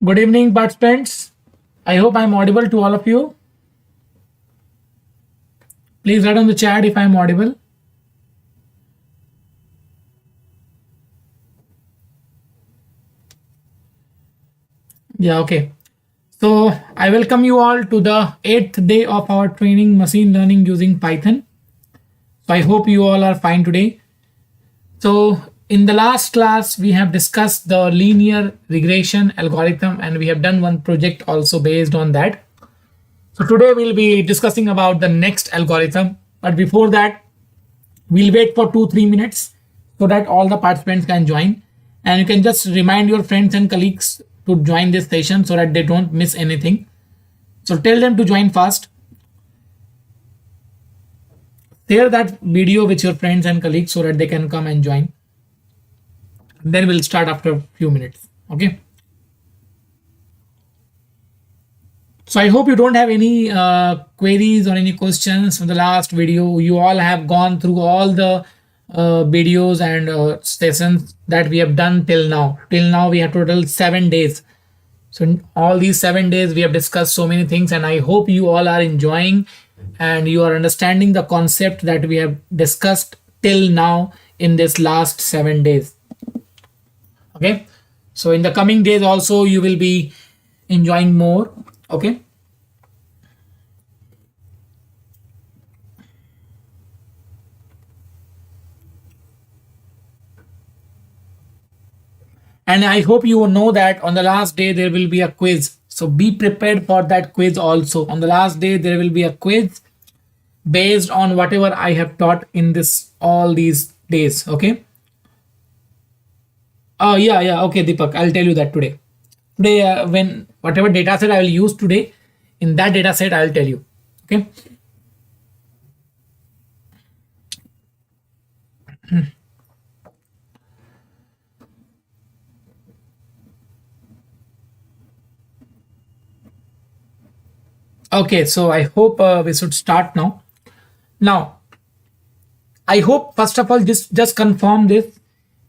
Good evening, participants. I hope I'm audible to all of you. Please write on the chat if I'm audible. Yeah, okay. So I welcome you all to the 8th day of our training machine learning using Python. So I hope you all are fine today. So in the last class, we have discussed the linear regression algorithm, and we have done one project also based on that. So today we'll be discussing about the next algorithm. But before that, we'll wait for 2-3 minutes so that all the participants can join. And you can just remind your friends and colleagues to join this session so that they don't miss anything. So tell them to join fast. Share that video with your friends and colleagues so that they can come and join. Then we'll start after a few minutes. Okay. So I hope you don't have any queries or any questions from the last video. You all have gone through all the videos and sessions that we have done till now. Till now we have total 7 days. So in all these 7 days we have discussed so many things, and I hope you all are enjoying and you are understanding the concept that we have discussed till now in this last 7 days. Okay. So in the coming days also you will be enjoying more. Okay. And I hope you know that on the last day there will be a quiz. So be prepared for that quiz also. On the last day there will be a quiz based on whatever I have taught in this all these days. Okay. Oh yeah. Okay, Deepak, I'll tell you that today. Today, when whatever data set I will use today, in that data set I'll tell you. Okay. Okay, so I hope we should start now. Now, I hope first of all just confirm this.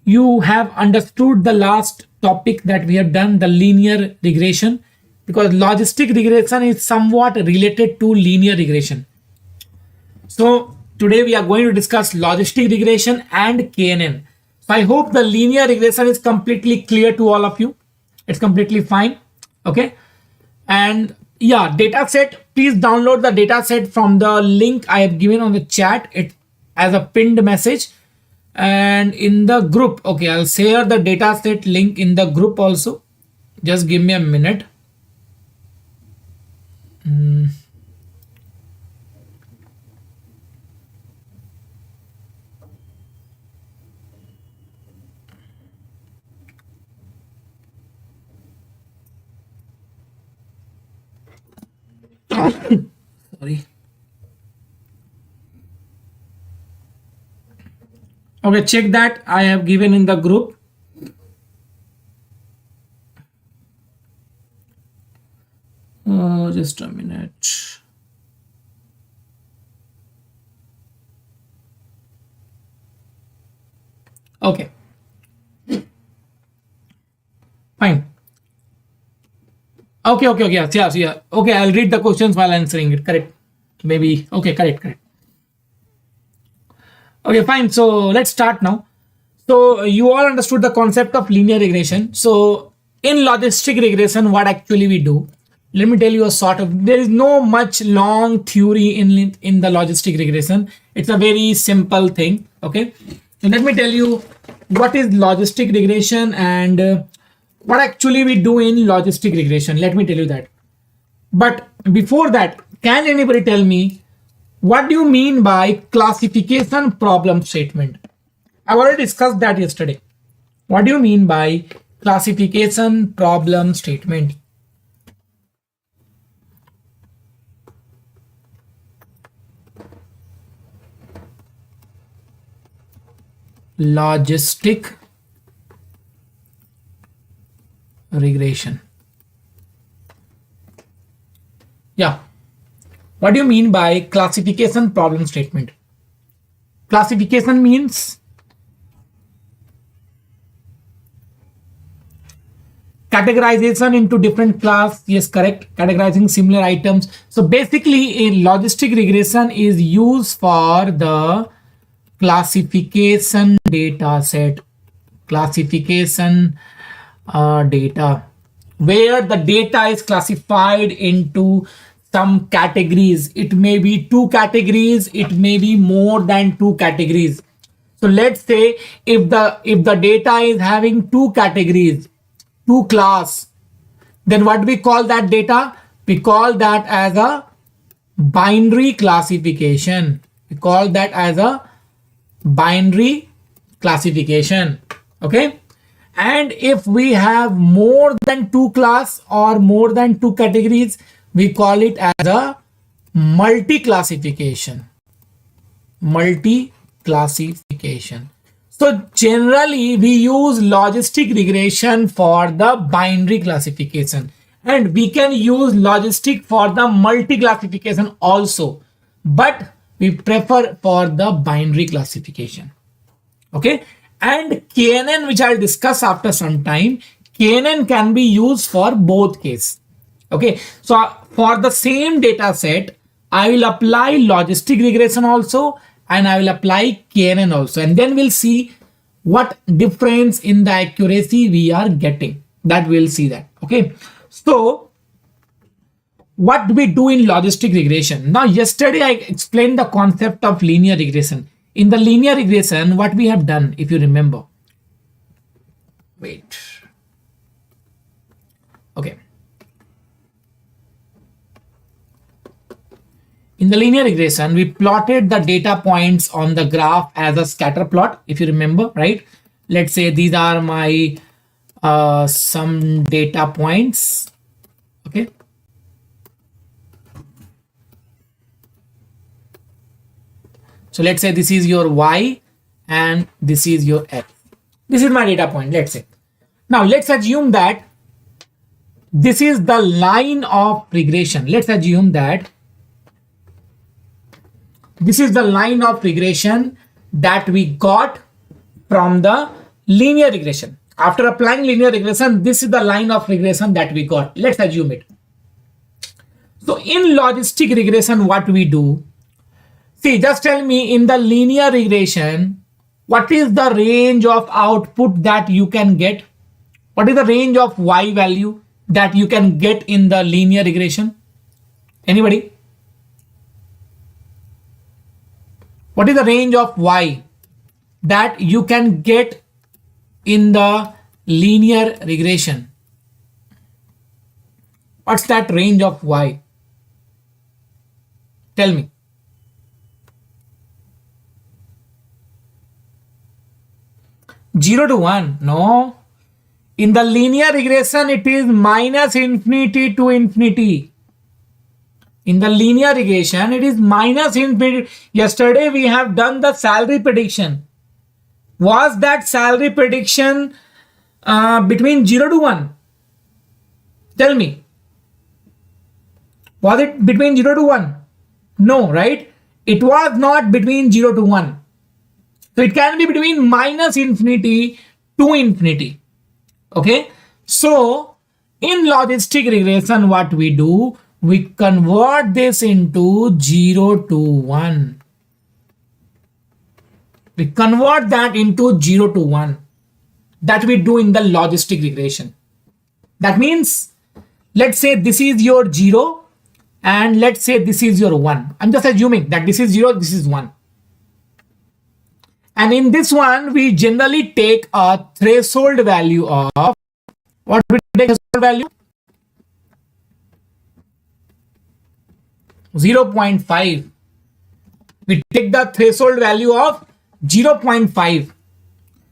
You have understood the last topic that we have done, the linear regression, because logistic regression is somewhat related to linear regression. So today we are going to discuss logistic regression and KNN. So I hope the linear regression is completely clear to all of you. It's completely fine. Okay. And yeah, data set, please download the data set from the link I have given on the chat. It as a pinned message and in the group. Okay, I'll share the data set link in the group also. Just give me a minute. Sorry. Okay, check that I have given in the group. Just a minute. Okay. Fine. Okay. Yeah. Okay, I'll read the questions while answering it. Correct. Maybe. Okay, correct. Okay, fine. So let's start now. So you all understood the concept of linear regression. So in logistic regression, what actually we do? Let me tell you a sort of. There is no much long theory in the logistic regression. It's a very simple thing. Okay. So let me tell you what is logistic regression and what actually we do in logistic regression. Let me tell you that. But before that, can anybody tell me what do you mean by classification problem statement? I've already discussed that yesterday. What do you mean by classification problem statement? Logistic regression. Yeah. What do you mean by classification problem statement? Classification means categorization into different class. Yes, correct. Categorizing similar items. So basically a logistic regression is used for the classification data set. Classification data, where the data is classified into some categories. It may be 2 categories, it may be more than 2 categories. So let's say if the data is having 2 categories, 2 class, then what we call that data? We call that as a binary classification. We call that as a binary classification. Okay. And if we have more than 2 class or more than 2 categories, we call it as a multi-classification. Multi-classification. So generally we use logistic regression for the binary classification, and we can use logistic for the multi classification also, but we prefer for the binary classification. Okay, and KNN, which I'll discuss after some time, KNN can be used for both cases. Okay, so for the same data set, I will apply logistic regression also, and I will apply KNN also, and then we'll see what difference in the accuracy we are getting. That we'll see that. Okay, so what do we do in logistic regression? Now, yesterday I explained the concept of linear regression. In the linear regression, what we have done, if you remember, wait, okay. In the linear regression, we plotted the data points on the graph as a scatter plot, if you remember, right? Let's say these are my some data points, okay? So let's say this is your Y and this is your X. This is my data point, let's say. Now let's assume that this is the line of regression. Let's assume that this is the line of regression that we got from the linear regression. After applying linear regression, this is the line of regression that we got. Let's assume it. So in logistic regression, what we do, see, just tell me in the linear regression, what is the range of output that you can get? What is the range of Y value that you can get in the linear regression? Anybody? What is the range of Y that you can get in the linear regression? What's that range of Y? Tell me. Zero to 1? No. In the linear regression, it is minus infinity to infinity. In the linear regression, it is minus infinity. Yesterday, we have done the salary prediction. Was that salary prediction between 0 to 1? Tell me. Was it between 0 to 1? No, right? It was not between 0 to 1. So it can be between minus infinity to infinity. Okay. So in logistic regression, what we do, we convert this into 0 to 1. We convert that into 0 to 1. That we do in the logistic regression. That means, let's say this is your 0 and let's say this is your 1. I'm just assuming that this is 0, this is 1. And in this one, we generally take a threshold value of, what we take threshold value? 0.5. We take the threshold value of 0.5.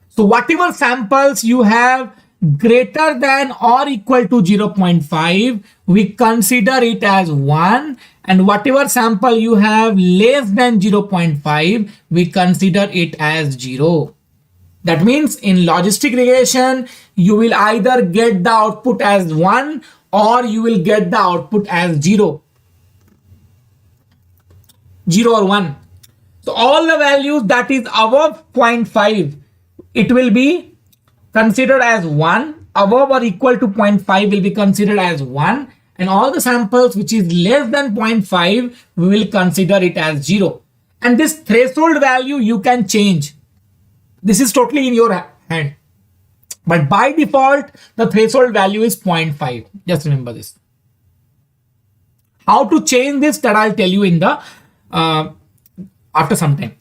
So whatever samples you have greater than or equal to 0.5, we consider it as 1. And whatever sample you have less than 0.5, we consider it as 0. That means in logistic regression, you will either get the output as 1 or you will get the output as 0. 0 or 1. So all the values that is above 0.5, it will be considered as 1. Above or equal to 0.5 will be considered as 1. And all the samples which is less than 0.5, we will consider it as 0. And this threshold value you can change. This is totally in your hand. But by default, the threshold value is 0.5. Just remember this. How to change this, that I'll tell you in the after some time.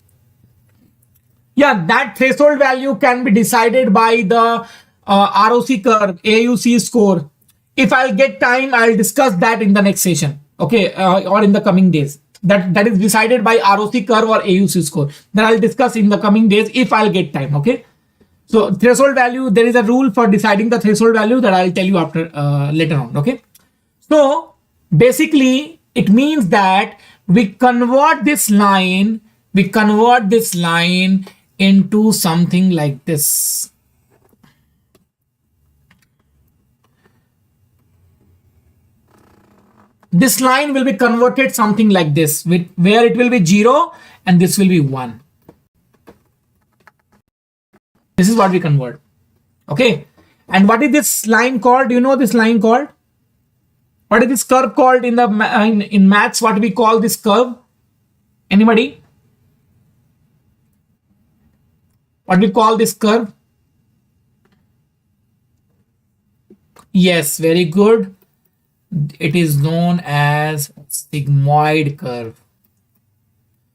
Yeah, that threshold value can be decided by the ROC curve, AUC score. If I'll get time, I'll discuss that in the next session. Okay, or in the coming days. That is decided by ROC curve or AUC score. That I'll discuss in the coming days if I'll get time. Okay. So threshold value, there is a rule for deciding the threshold value that I'll tell you after later on. Okay. So basically, it means that we convert this line into something like this. This line will be converted something like this, where it will be 0 and this will be 1. This is what we convert. Okay. And what is this line called? Do you know this line called? What is this curve called in the in maths? What we call this curve? Anybody? What we call this curve? Yes, very good. It is known as sigmoid curve.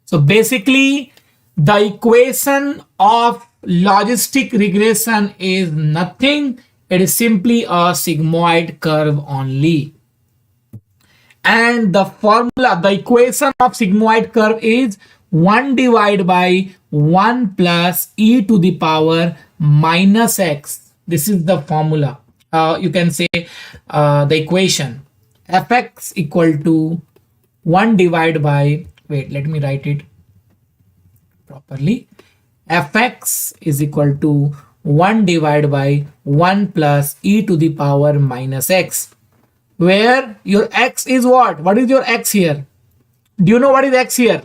So basically, the equation of logistic regression is nothing. It is simply a sigmoid curve only. And the formula, the equation of sigmoid curve is 1 divided by 1 plus e to the power minus x. This is the formula. You can say the equation fx equal to 1 divided by, wait, let me write it properly. Fx is equal to 1 divided by 1 plus e to the power minus x, where your x is what? What is your x here? Do you know what is x here?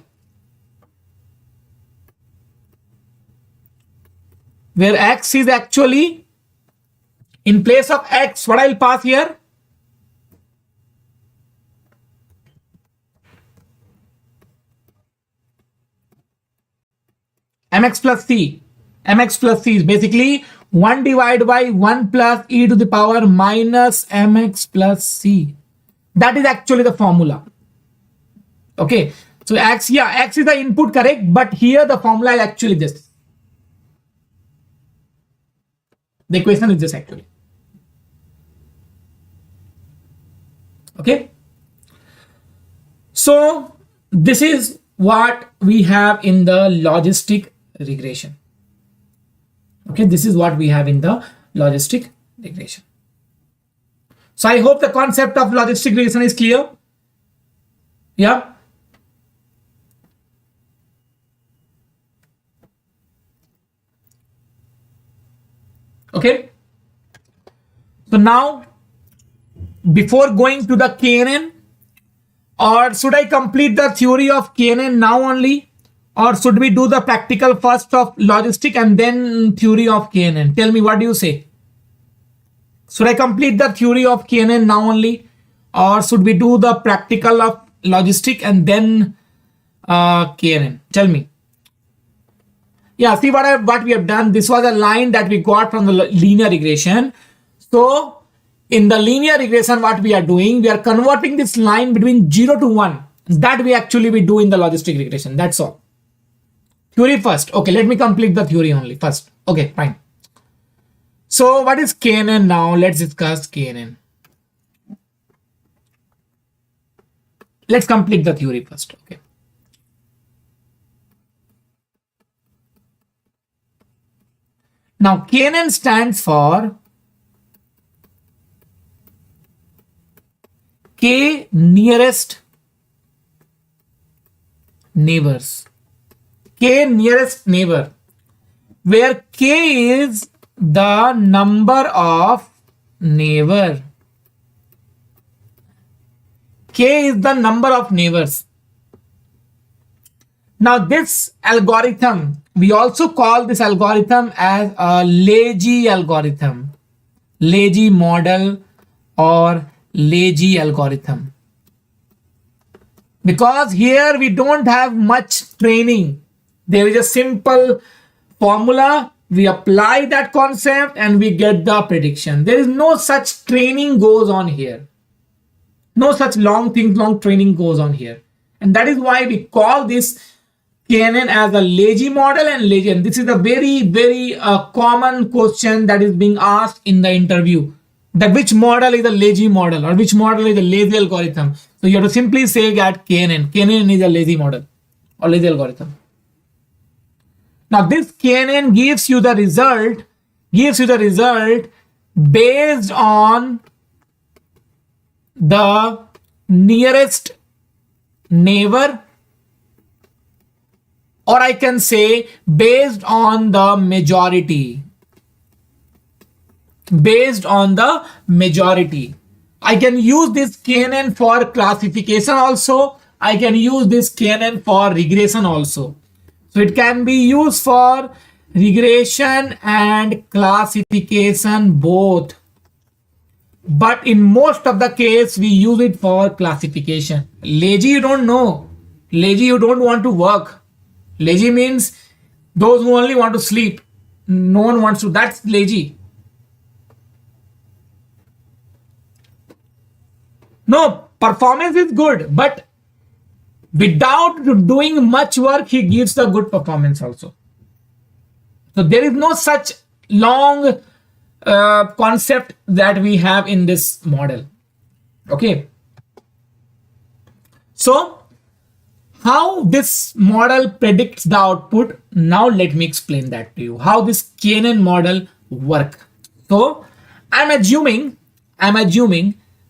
Where x is actually, in place of x, what I will pass here? Mx plus c. Mx plus c is basically 1 divided by 1 plus e to the power minus mx plus c. That is actually the formula. Okay. So x, yeah, x is the input, correct? But here the formula is actually this. The equation is this actually. Okay. So this is what we have in the logistic regression. Okay, this is what we have in the logistic regression. So I hope the concept of logistic regression is clear. Yeah. Okay. So now, before going to the KNN, or should I complete the theory of KNN now only? Or should we do the practical first of logistic and then theory of KNN? Tell me, what do you say? Should I complete the theory of KNN now only? Or should we do the practical of logistic and then KNN? Tell me. Yeah, see what we have done. This was a line that we got from the linear regression. So in the linear regression, what we are doing, we are converting this line between 0 to 1. That we actually do in the logistic regression. That's all. Theory first. Okay, let me complete the theory only first. Okay, fine. So what is KNN now? Let's discuss KNN. Let's complete the theory first. Okay. Now KNN stands for K nearest neighbors. K nearest neighbor, where K is the number of neighbor. K is the number of neighbors. Now this algorithm, we also call this algorithm as a lazy algorithm, lazy model or lazy algorithm. Because here we don't have much training. There is a simple formula. We apply that concept and we get the prediction. There is no such training goes on here. No such long training goes on here. And that is why we call this KNN as a lazy model and lazy. And this is a very, very common question that is being asked in the interview. That which model is a lazy model or which model is a lazy algorithm. So you have to simply say that KNN. KNN is a lazy model or lazy algorithm. Now this KNN gives you the result based on the nearest neighbor or I can say based on the majority. Based on the majority. I can use this KNN for classification also. I can use this KNN for regression also. So it can be used for regression and classification both. But in most of the case, we use it for classification. Lazy, you don't know. Lazy, you don't want to work. Lazy means those who only want to sleep. No one wants to. That's lazy. No, performance is good, but without doing much work, he gives the good performance also. So there is no such long concept that we have in this model. Okay. So how this model predicts the output? Now let me explain that to you. How this KNN model work. So I'm assuming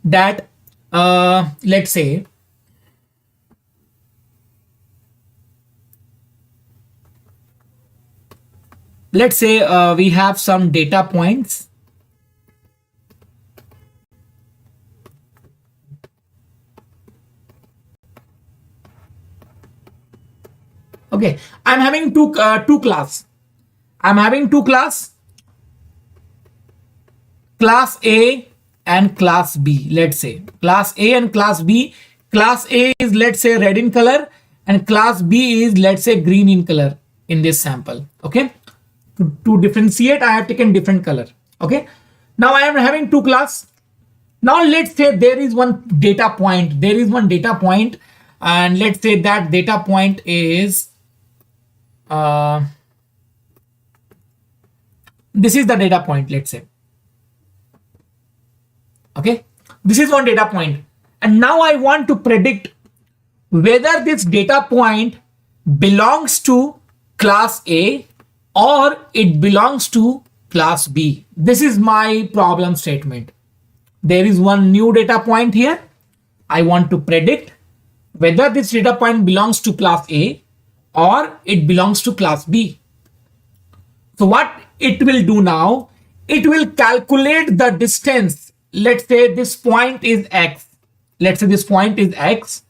that let's say we have some data points. Okay, I'm having two class. I'm having two class A and class B. Let's say class A and class B. Class A is, let's say, red in color, and class B is, let's say, green in color in this sample. Okay, to differentiate, I have taken different color. Okay, now I am having two class. Now let's say there is one data point. And let's say that data point is this is the data point, let's say. Okay, this is one data point, and now I want to predict whether this data point belongs to class A or it belongs to class B. This is my problem statement. There is one new data point here. I want to predict whether this data point belongs to class A or it belongs to class B. So what it will do now, it will calculate the distance. Let's say this point is X. Let's say this point is X.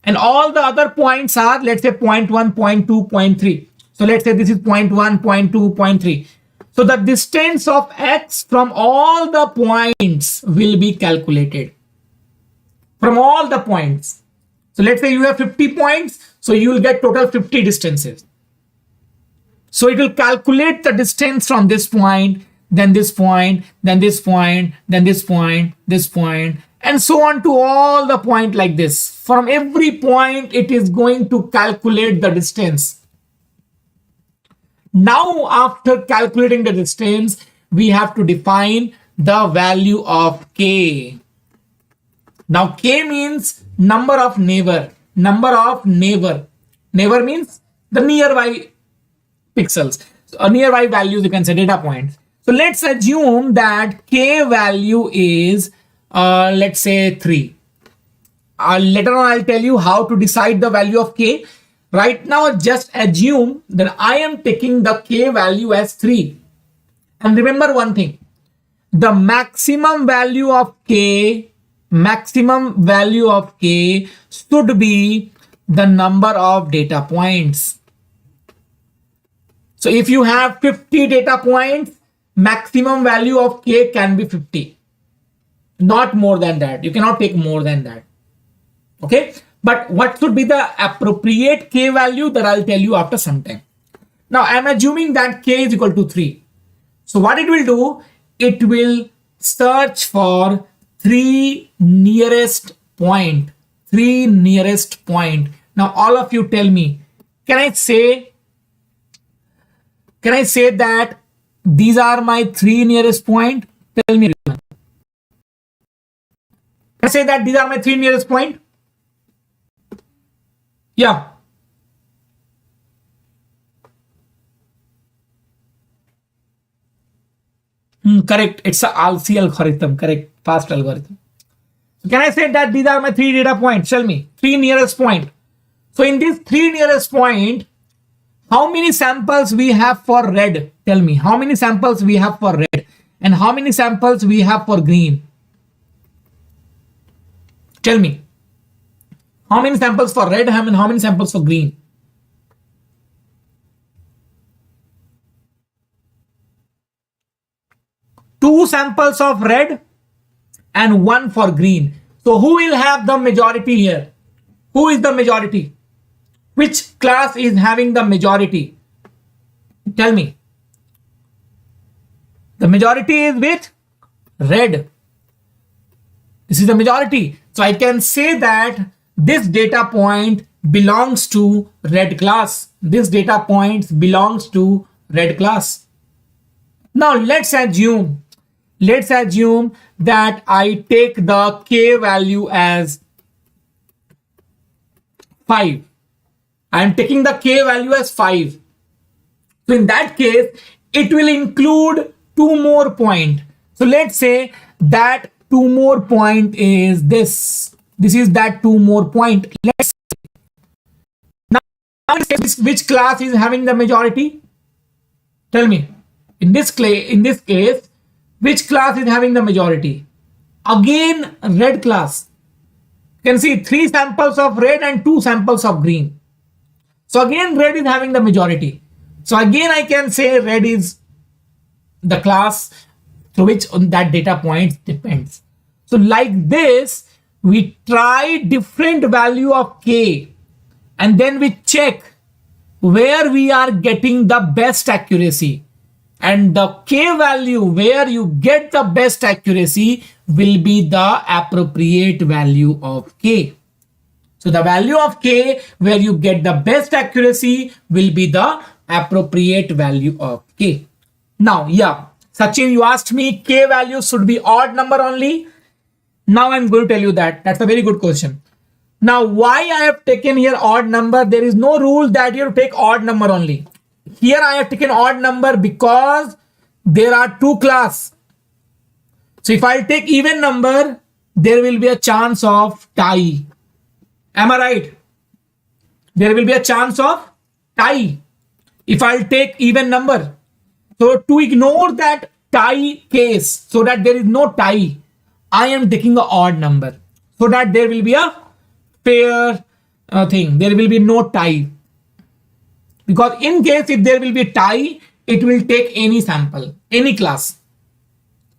And all the other points are, let's say, 0.1, 0.2, 0.3. So let's say this is 0.1, 0.2, 0.3. So the distance of X from all the points will be calculated. From all the points. So let's say you have 50 points. So you will get total 50 distances. So it will calculate the distance from this point, then this point, then this point, then this point, this point, and so on to all the point like this. From every point, it is going to calculate the distance. Now, after calculating the distance, we have to define the value of K. Now, K means number of neighbor. Neighbor means the nearby pixels. So, nearby values, you can say data points. So let's assume that K value is, let's say 3. Later on, I'll tell you how to decide the value of K. Right now, just assume that I am taking the K value as 3. And remember one thing, the maximum value of K should be the number of data points. So if you have 50 data points, maximum value of K can be 50. Not more than that. You cannot take more than that. Okay. But what should be the appropriate K value, that I'll tell you after some time. Now I'm assuming that K is equal to 3. So what it will do, it will search for 3 nearest point. Now all of you tell me, can I say that these are my 3 nearest point? Tell me everyone. Can I say that these are my 3 nearest point? Yeah. Correct. It's a ALSI algorithm. Correct. Fast algorithm. So can I say that these are my 3 data points? Tell me. 3 nearest point. So in this 3 nearest point, how many samples we have for red? Tell me how many samples we have for red and how many samples we have for green. Tell me how many samples for red and how many samples for green. Two samples of red and one for green. So who will have the majority here? Who is the majority? Which class is having the majority? Tell me. The majority is with red. This is the majority. So I can say that this data point belongs to red class. This data point belongs to red class. Now let's assume that I take the K value as 5. I am taking the K value as 5. So in that case, it will include 2 more points. So let's say that 2 more point is this. This is that 2 more point. Let's say. Now, which class is having the majority? Tell me. In this case, which class is having the majority? Again, red class. You can see 3 samples of red and 2 samples of green. So again, red is having the majority. So again, I can say red is the class to which on that data point depends. So like this, we try different value of K and then we check where we are getting the best accuracy. And the K value where you get the best accuracy will be the appropriate value of K. So the value of K where you get the best accuracy will be the appropriate value of K. Now, yeah, Sachin, you asked me K value should be odd number only. Now I'm going to tell you that. That's a very good question. Now, why I have taken here odd number? There is no rule that you take odd number only. Here I have taken odd number because there are 2 classes. So if I take even number, there will be a chance of tie. Am I right? There will be a chance of tie if I'll take even number. So to ignore that tie case, so that there is no tie, I am taking an odd number so that there will be a fair thing. There will be no tie. Because in case if there will be tie, it will take any sample, any class.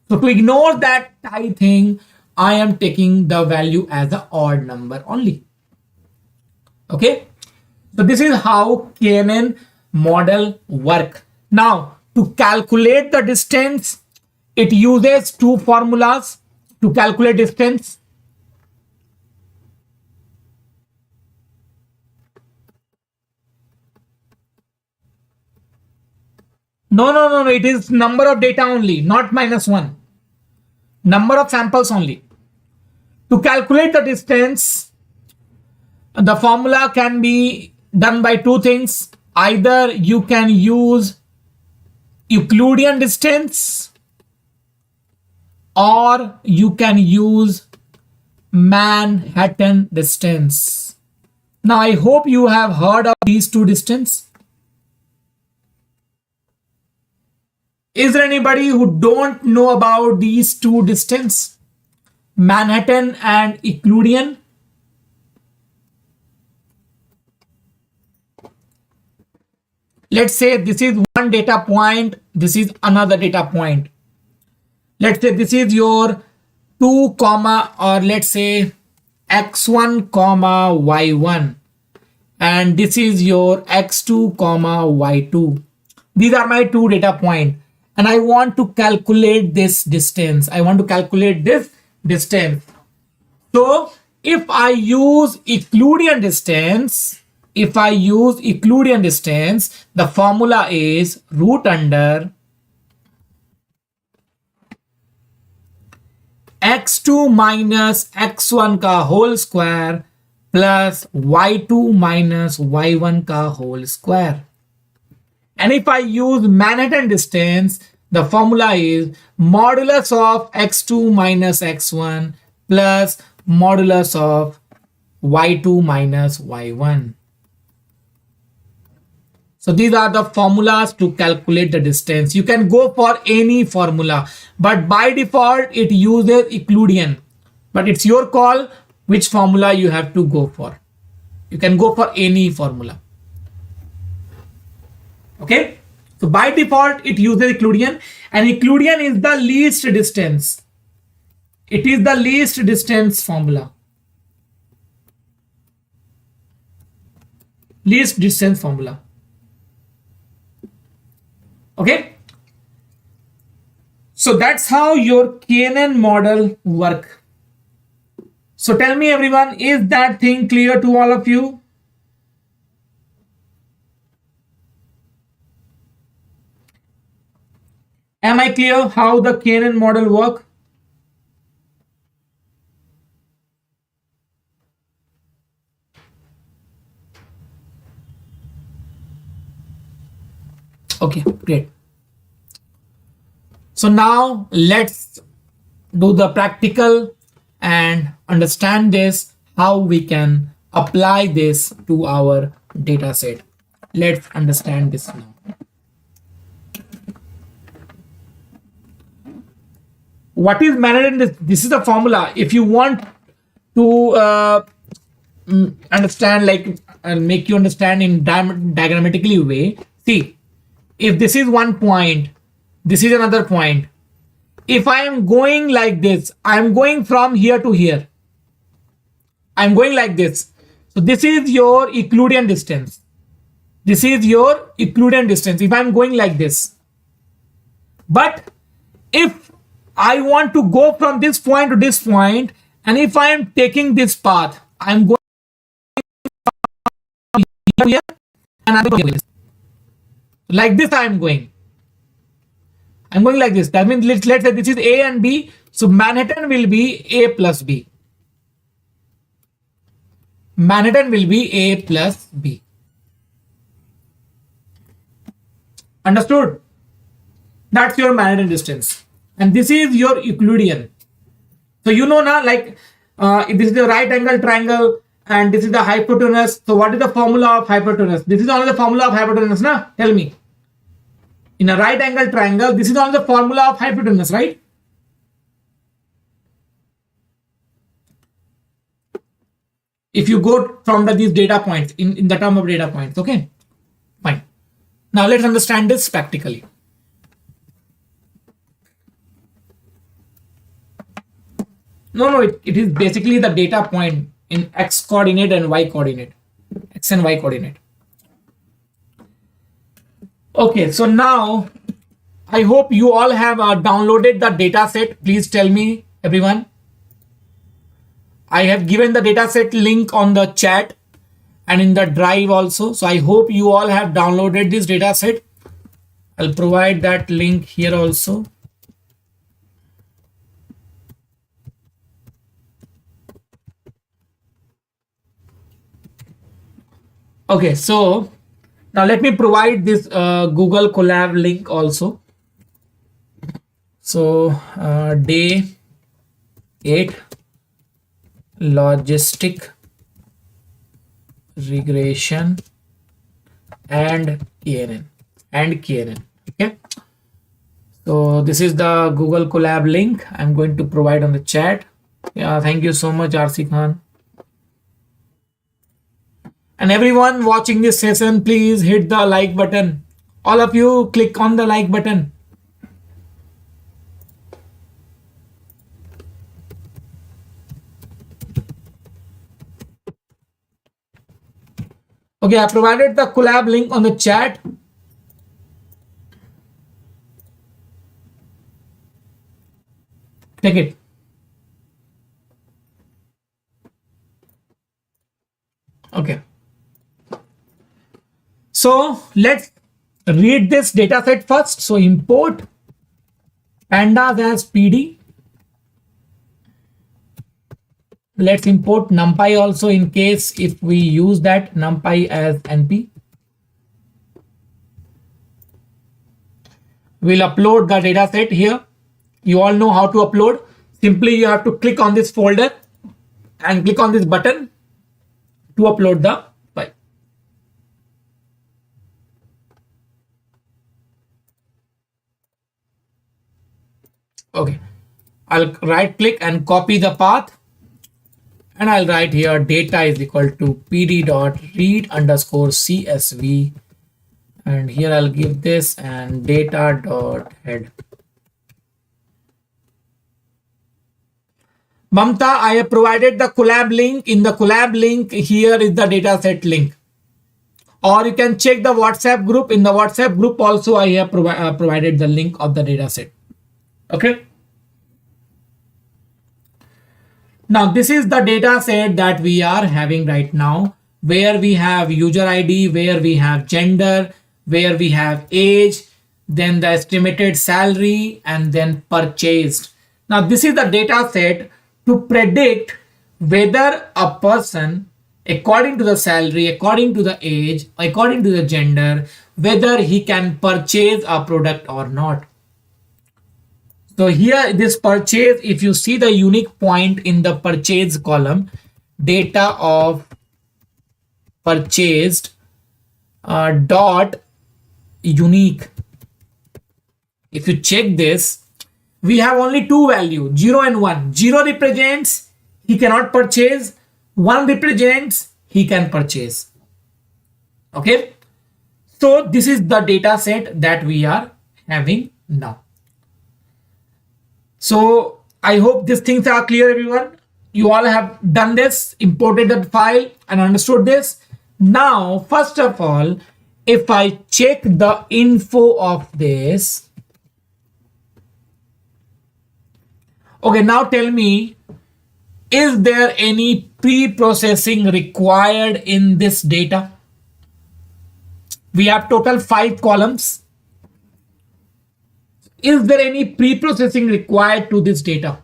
So to ignore that tie thing, I am taking the value as an odd number only. Okay. So this is how KNN model work. Now to calculate the distance, it uses 2 formulas to calculate distance. No. It is number of data only, not -1. Number of samples only. To calculate the distance, the formula can be done by 2 things. Either you can use Euclidean distance or you can use Manhattan distance. Now I hope you have heard of these 2 distances. Is there anybody who don't know about these 2 distances? Manhattan and Euclidean? Let's say this is one data point, this is another data point. Let's say this is your 2 comma, or let's say x1 comma y1, and this is your x2 comma y2. These are my 2 data points. And I want to calculate this distance. So if I use Euclidean distance, the formula is root under x2 minus x1 का whole square plus y2 minus y1 का whole square. And if I use Manhattan distance, the formula is modulus of x2 minus x1 plus modulus of y2 minus y1. So these are the formulas to calculate the distance. You can go for any formula, but by default it uses Euclidean. But it's your call which formula you have to go for. You can go for any formula. Okay. So by default it uses Euclidean, and Euclidean is the least distance. It is the least distance formula. Least distance formula. Okay. So that's how your KNN model work. So tell me everyone, is that thing clear to all of you? Am I clear how the KNN model work? Okay, great. So now let's do the practical and understand this, how we can apply this to our data set. Let's understand this now. What is management? This is the formula. If you want to understand, like make you understand in diagrammatically way, see, if this is one point, this is another point. If I am going like this, I am going from here to here. I am going like this. So this is your Euclidean distance. This is your Euclidean distance if I am going like this. But if I want to go from this point to this point, and if I am taking this path, I am going here and I'm going like this. I am going. I'm going like this. That means let's say this is A and B. So Manhattan will be A plus B. Manhattan will be A plus B. Understood? That's your Manhattan distance. And this is your Euclidean. So you know now, like this is the right angle triangle and this is the hypotenuse. So what is the formula of hypotenuse? This is only the formula of hypotenuse, na? Tell me. In a right angle triangle, this is only the formula of hypotenuse, right? If you go from these data points in the term of data points, okay? Fine. Now let's understand this practically. No, it is basically the data point in x coordinate and y coordinate, x and y coordinate. Okay, so now I hope you all have downloaded the data set. Please tell me, everyone. I have given the data set link on the chat and in the drive also. So I hope you all have downloaded this data set. I'll provide that link here also. Okay, so now let me provide this Google Colab link also. So day 8 logistic regression and KNN. Okay, so this is the Google Colab link I'm going to provide on the chat. Yeah, thank you so much, RC Khan. And everyone watching this session, please hit the like button. All of you click on the like button. Okay, I provided the Colab link on the chat. Take it. Okay. So let's read this data set first. So import pandas as PD. Let's import numpy also in case if we use that numpy as np. We'll upload the data set here. You all know how to upload. Simply you have to click on this folder and click on this button to upload the file. Okay, I'll right click and copy the path, and I'll write here data is equal to pd dot read underscore csv, and here I'll give this and data dot head. Mamta, I have provided the collab link. In the collab link, here is the dataset link. Or you can check the WhatsApp group. In the WhatsApp group also, I have provided the link of the dataset. Okay. Now, this is the dataset that we are having right now, where we have user ID, where we have gender, where we have age, then the estimated salary, and then purchased. Now, this is the data set to predict whether a person, according to the salary, according to the age, according to the gender, whether he can purchase a product or not. So here this purchase, if you see the unique point in the purchase column, data of purchased dot unique. If you check this, we have only two values, 0 and 1. 0 represents he cannot purchase, 1 represents he can purchase. Okay, so this is the data set that we are having now. So I hope these things are clear, everyone. You all have done this, imported that file and understood this. Now, first of all, if I check the info of this, okay, now tell me, is there any pre-processing required in this data? We have total 5 columns. Is there any pre-processing required to this data?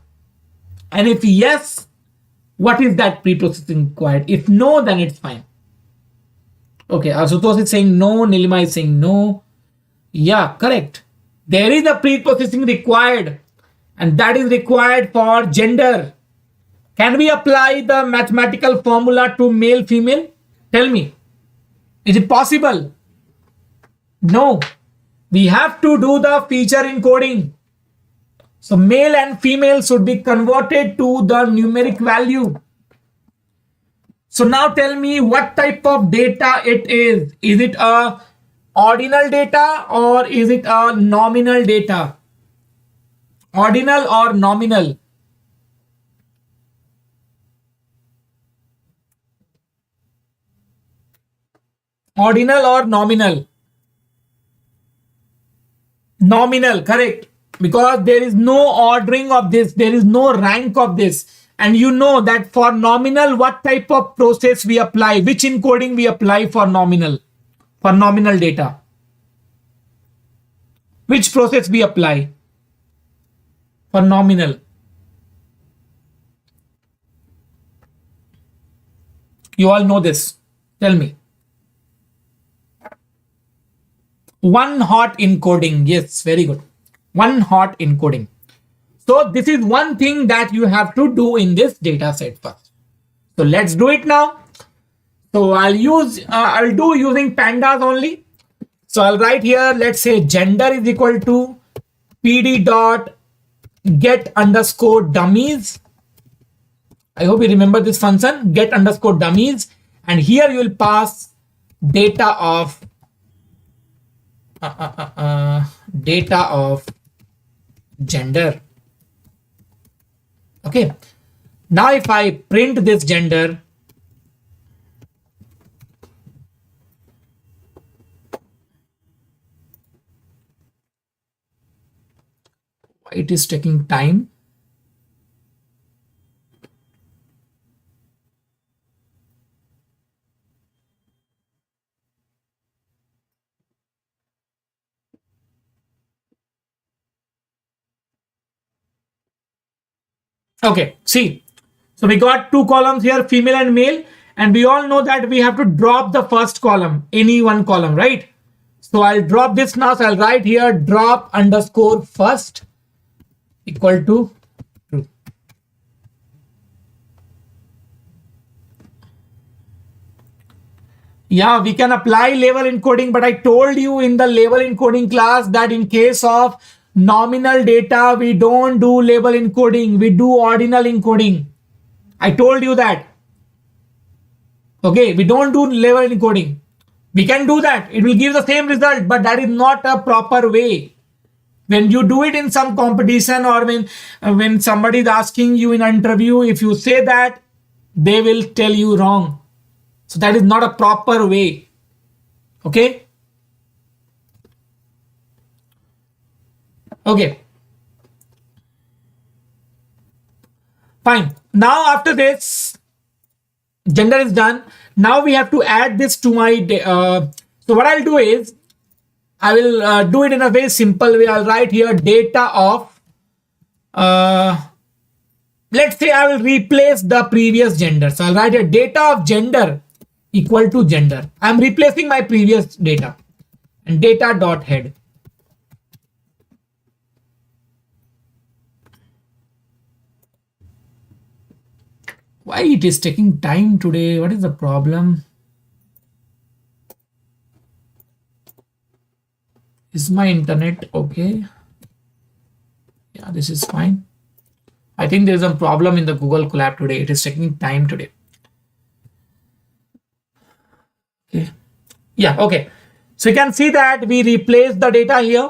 And if yes, what is that pre-processing required? If no, then it's fine. Okay, Asutosh is saying no, Nilima is saying no. Yeah, correct. There is a pre-processing required, and that is required for gender. Can we apply the mathematical formula to male, female? Tell me. Is it possible? No. We have to do the feature encoding. So male and female should be converted to the numeric value. So now tell me what type of data it is. Is it a ordinal data or is it a nominal data? Ordinal or nominal? Ordinal or nominal? Nominal, correct. Because there is no ordering of this, there is no rank of this. And you know that for nominal, what type of process we apply, which encoding we apply for nominal data. Which process we apply for nominal? You all know this. Tell me. One hot encoding. Yes, very good. One hot encoding. So this is one thing that you have to do in this data set first. So let's do it now. So I'll do using pandas only. So I'll write here, let's say gender is equal to pd dot get underscore dummies. I hope you remember this function, get underscore dummies. And here you will pass data of gender. Okay. Now if I print this gender, it is taking time. Okay, see. So we got 2 columns here, female and male. And we all know that we have to drop the first column, any one column, right? So I'll drop this now. So I'll write here drop underscore first equal to true. Yeah, we can apply label encoding, but I told you in the label encoding class that in case of nominal data, we don't do label encoding, we do ordinal encoding. I told you that. Okay, we don't do label encoding. We can do that. It will give the same result, but that is not a proper way. When you do it in some competition, or when somebody is asking you in an interview, if you say that, they will tell you wrong. So that is not a proper way. Okay. Okay. Fine. Now after this, gender is done. Now we have to add this to my so what I'll do is I will do it in a very simple way. I'll write here data of let's say I will replace the previous gender. So I'll write a data of gender equal to gender. I'm replacing my previous data, and data dot head. Why it is taking time today? What is the problem? Is my internet okay? Yeah, this is fine. I think there's a problem in the Google Colab today. It is taking time today. Okay. Yeah, okay. So you can see that we replaced the data here.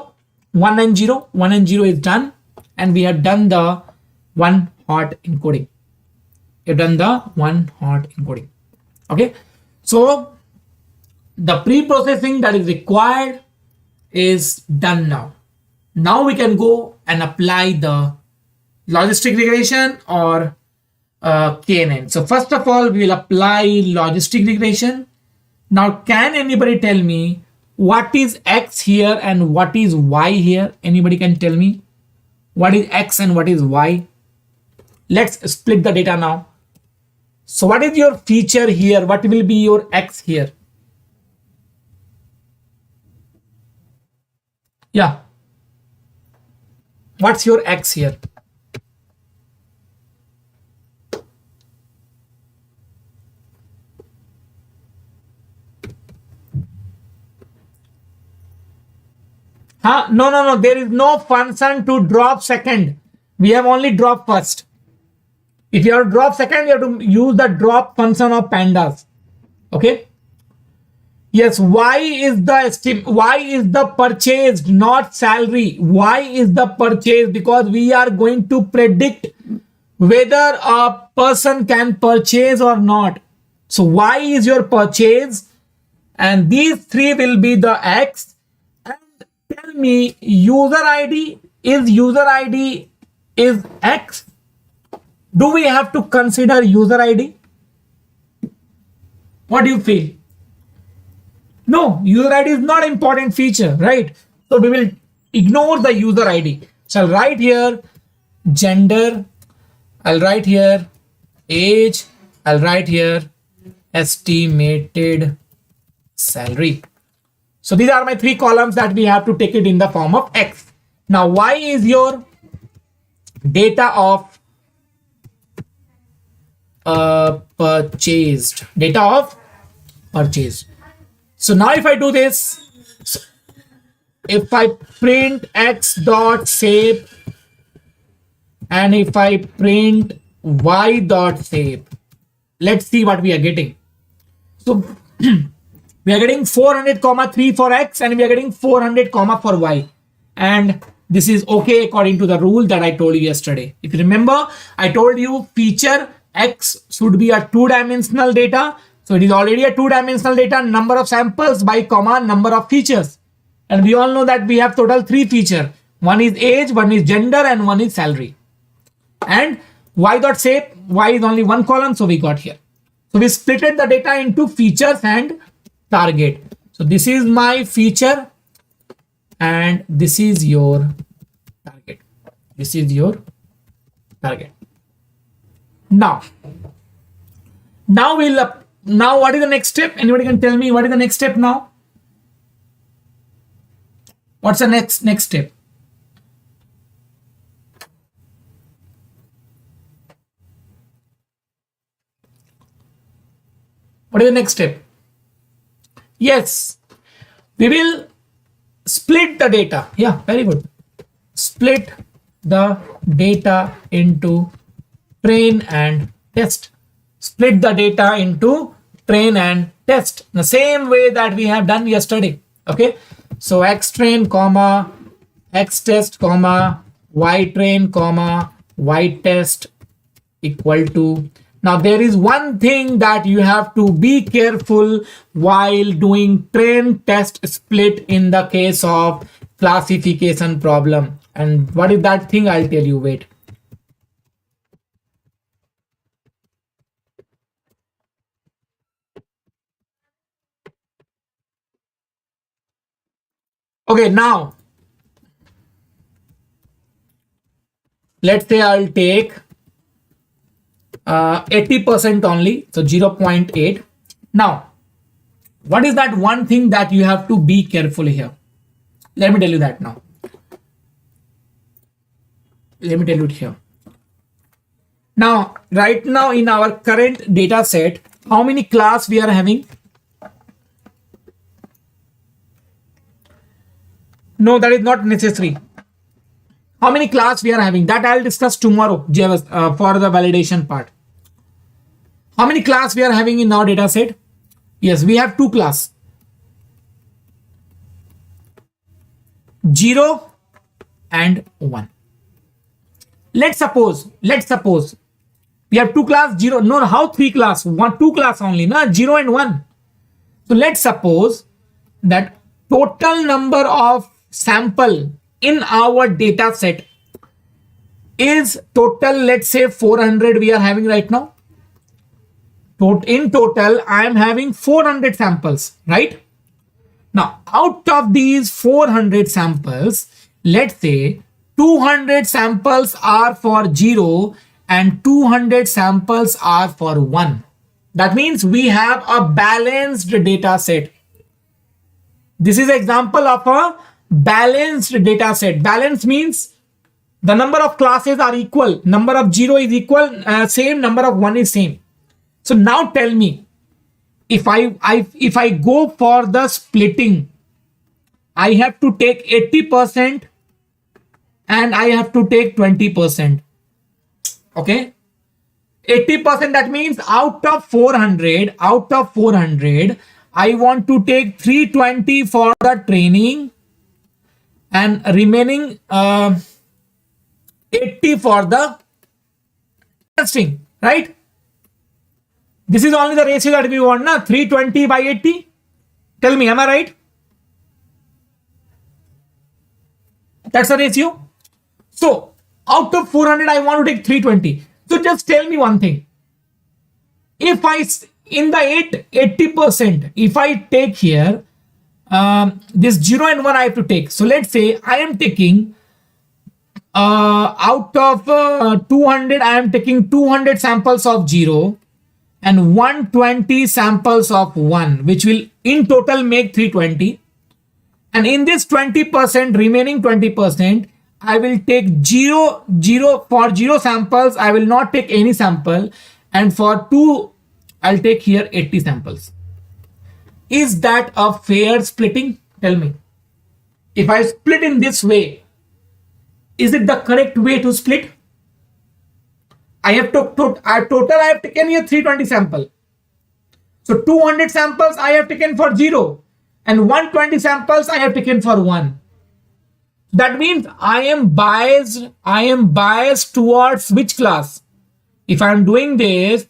1 and 0. 1 and 0 is done. And we have done the one hot encoding. You've done the one hot encoding. Okay. So the pre-processing that is required is done now. Now we can go and apply the logistic regression or KNN. So first of all, we will apply logistic regression. Now, can anybody tell me what is X here and what is Y here? Anybody can tell me what is X and what is Y? Let's split the data now. So what is your feature here? What will be your X here? Yeah. What's your X here? No. There is no function to drop second. We have only drop first. If you have to drop second, you have to use the drop function of pandas. Okay. Yes, Y is the purchased, not salary. Y is the purchase because we are going to predict whether a person can purchase or not. So Y is your purchase, and these three will be the X. And tell me, user ID is X. Do we have to consider user ID? What do you feel? No, user ID is not an important feature, right? So we will ignore the user ID. So I'll write here gender, I'll write here age, I'll write here estimated salary. So these are my three columns that we have to take it in the form of X. Now Y is your data of purchased, data of purchased. So now if I do this, if I print X dot save and if I print Y dot save, let's see what we are getting. So we are getting 400,3 for X and we are getting 400, for Y. And this is okay according to the rule that I told you yesterday. If you remember, I told you feature X should be a two-dimensional data. So it is already a two-dimensional data, number of samples by comma, number of features. And we all know that we have total three features. One is age, one is gender, and one is salary. And Y.shape, Y is only one column, so we got here. So we splitted the data into features and target. So this is my feature and this is your target. This is your target. Now what is the next step? Anybody can tell me what is the next step now? What's the next step? What is the next step? Yes, we will split the data. Yeah, very good. split the data into train and test. Split the data into train and test, the same way that we have done yesterday. Okay, so x train comma x test comma y train comma y test equal to. Now there is one thing that you have to be careful while doing train test split in the case of classification problem. And what is that thing? I'll tell you. Wait. Okay, now let's say I'll take 80% only, so 0.8. Now, what is that one thing that you have to be careful here? Let me tell you that now. Let me tell you it here. Now, right now in our current data set, how many class we are having? No, that is not necessary. How many class we are having? That I'll discuss tomorrow for the validation part. How many class we are having in our data set? Yes, we have 2 class. 0 and 1. Let's suppose we have 2 class 0. No, how 3 class? 2 class only, na? 0 and 1. So let's suppose that total number of sample in our data set is total, let's say 400 we are having right now. In total, I am having 400 samples, right? Now, out of these 400 samples, let's say 200 samples are for 0 and 200 samples are for 1. That means we have a balanced data set. This is an example of a balanced data set. Balance means the number of classes are equal, number of 0 is equal, same, number of 1 is same. So now tell me, if I go for the splitting, I have to take 80% and I have to take 20%. Okay, 80%, that means out of 400, I want to take 320 for the training and remaining 80 for the testing, right? This is only the ratio that we want, na? 320 by 80. Tell me, am I right? That's the ratio. So out of 400, I want to take 320. So just tell me one thing. If I, in the 80%, if I take here, this 0 and 1 I have to take. So let's say I am taking out of 200, I am taking 200 samples of 0 and 120 samples of 1, which will in total make 320. And in this 20%, remaining 20%, I will take 0 for 0 samples. I will not take any sample. And for 2, I'll take here 80 samples. Is that a fair splitting? Tell me. If I split in this way, is it the correct way to split? I have total I have taken here 320 sample. So 200 samples I have taken for 0 and 120 samples I have taken for 1. That means I am biased towards which class? If I am doing this,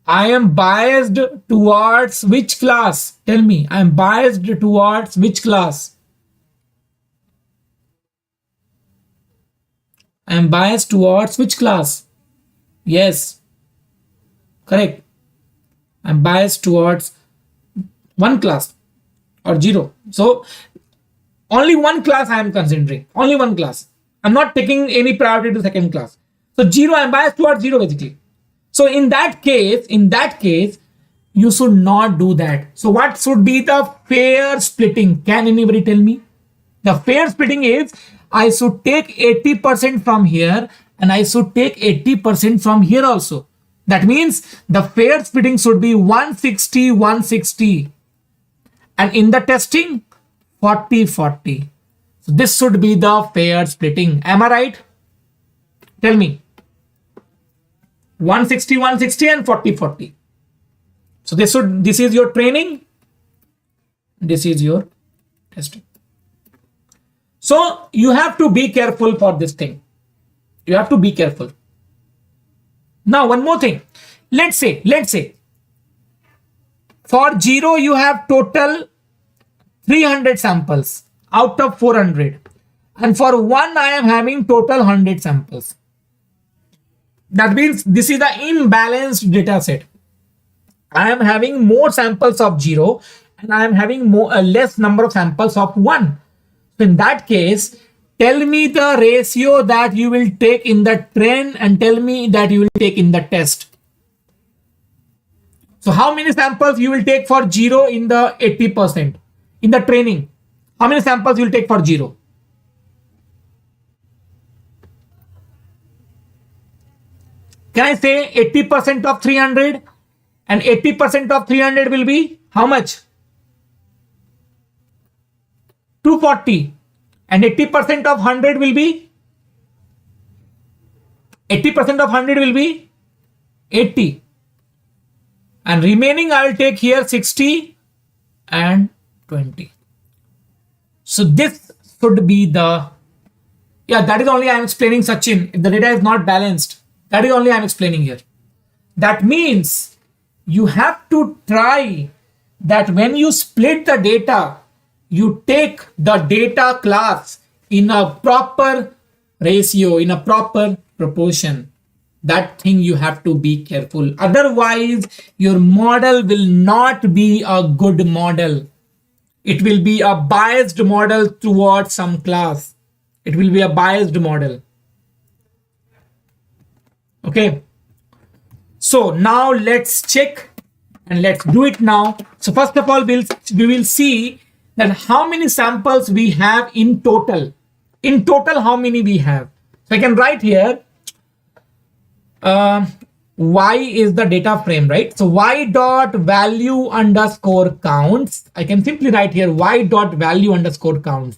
I am biased towards which class? Tell me, I am biased towards which class? I am biased towards which class? Yes, correct. I am biased towards 1 class or 0. So only 1 class I am considering. Only 1 class. I'm not taking any priority to second class. So 0, I am biased towards 0 basically. So in that case, you should not do that. So what should be the fair splitting? Can anybody tell me? The fair splitting is I should take 80% from here and I should take 80% from here also. That means the fair splitting should be 160, 160. And in the testing, 40, 40. So this should be the fair splitting. Am I right? Tell me. 160, 160 and 40, 40. So this is your training. This is your testing. So you have to be careful for this thing. You have to be careful. Now, one more thing. Let's say for 0, you have total 300 samples out of 400. And for 1, I am having total 100 samples. That means this is the imbalanced data set. I am having more samples of 0 and I am having less number of samples of 1. So in that case, tell me the ratio that you will take in the trend and tell me that you will take in the test. So how many samples you will take for 0 in the 80%? In the training, how many samples you will take for 0? Can I say 80% of 300? And 80% of 300 will be how much? 240. And 80% of 100 will be? 80% of 100 will be 80. And remaining I will take here 60 and 20. So this should be the, that is only I am explaining, Sachin. If the data is not balanced, that is only I am explaining here. That means you have to try that when you split the data, you take the data class in a proper ratio, in a proper proportion. That thing you have to be careful. Otherwise, your model will not be a good model. It will be a biased model towards some class. It will be a biased model. Okay. So now let's check and let's do it now. So first of all, we will see that how many samples we have in total. In total, how many we have. So I can write here, y is the data frame, right? So y dot value underscore counts. I can simply write here y dot value underscore counts.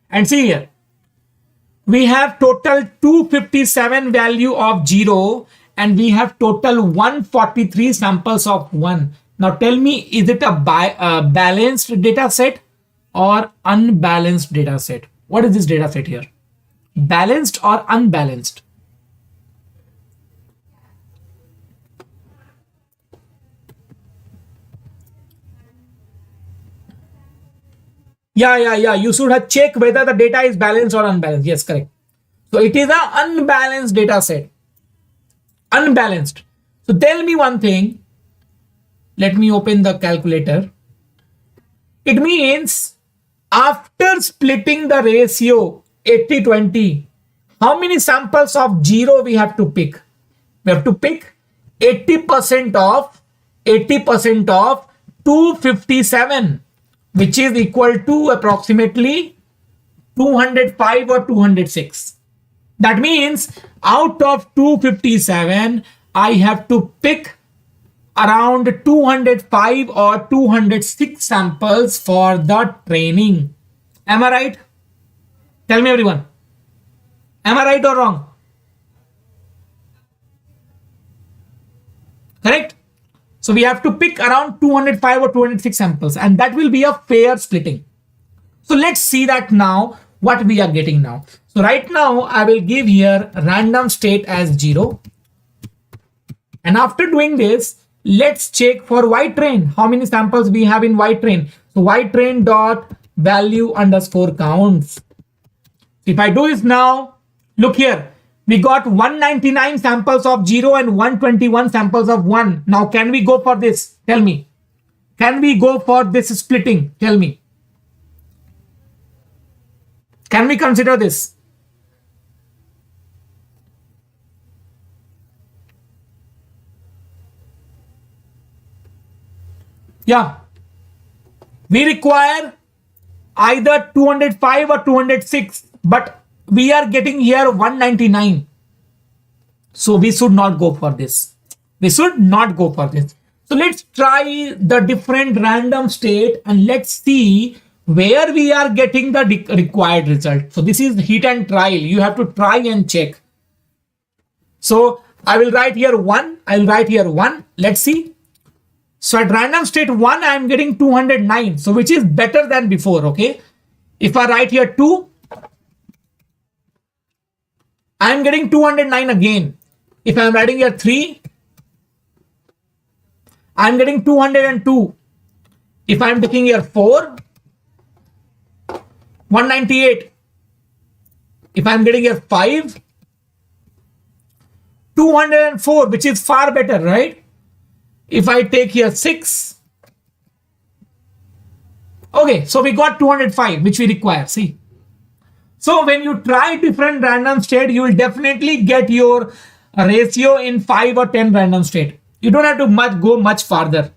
And see here, we have total 257 value of 0 and we have total 143 samples of 1. Now tell me, is it a balanced data set or unbalanced data set? What is this data set here? Balanced or unbalanced? Yeah. You should have checked whether the data is balanced or unbalanced. Yes, correct. So it is an unbalanced data set. Unbalanced. So tell me one thing. Let me open the calculator. It means after splitting the ratio 80-20, how many samples of 0 we have to pick? We have to pick 80% of 257, which is equal to approximately 205 or 206. That means out of 257, I have to pick around 205 or 206 samples for the training. Am I right? Tell me, everyone. Am I right or wrong? Correct? So we have to pick around 205 or 206 samples, and that will be a fair splitting. So let's see that now, what we are getting now. So right now, I will give here random state as 0. And after doing this, let's check for y train. How many samples we have in y train? So y train dot value underscore counts. If I do this now, look here. We got 199 samples of 0 and 121 samples of 1. Now, can we go for this? Tell me. Can we go for this splitting? Tell me. Can we consider this? Yeah. We require either 205 or 206, but we are getting here 199. So we should not go for this. We should not go for this. So let's try the different random state and let's see where we are getting the required result. So this is hit and trial. You have to try and check. So I will write here 1. I'll write here 1. Let's see. So at random state 1, I am getting 209. So which is better than before. Okay. If I write here 2, I am getting 209 again. If I am writing here 3, I am getting 202. If I am taking here 4, 198. If I am getting here 5, 204, which is far better, right? If I take here 6, okay, so we got 205, which we require. See, so when you try different random state, you will definitely get your ratio in 5 or 10 random state. You don't have to go much farther.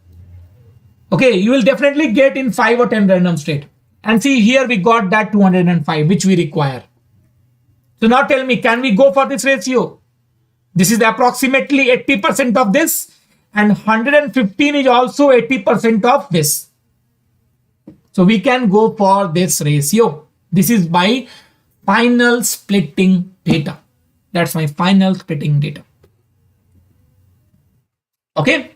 Okay, you will definitely get in 5 or 10 random state. And see, here we got that 205, which we require. So now tell me, can we go for this ratio? This is approximately 80% of this, and 115 is also 80% of this. So we can go for this ratio. This is my final splitting data. That's my final splitting data. Okay.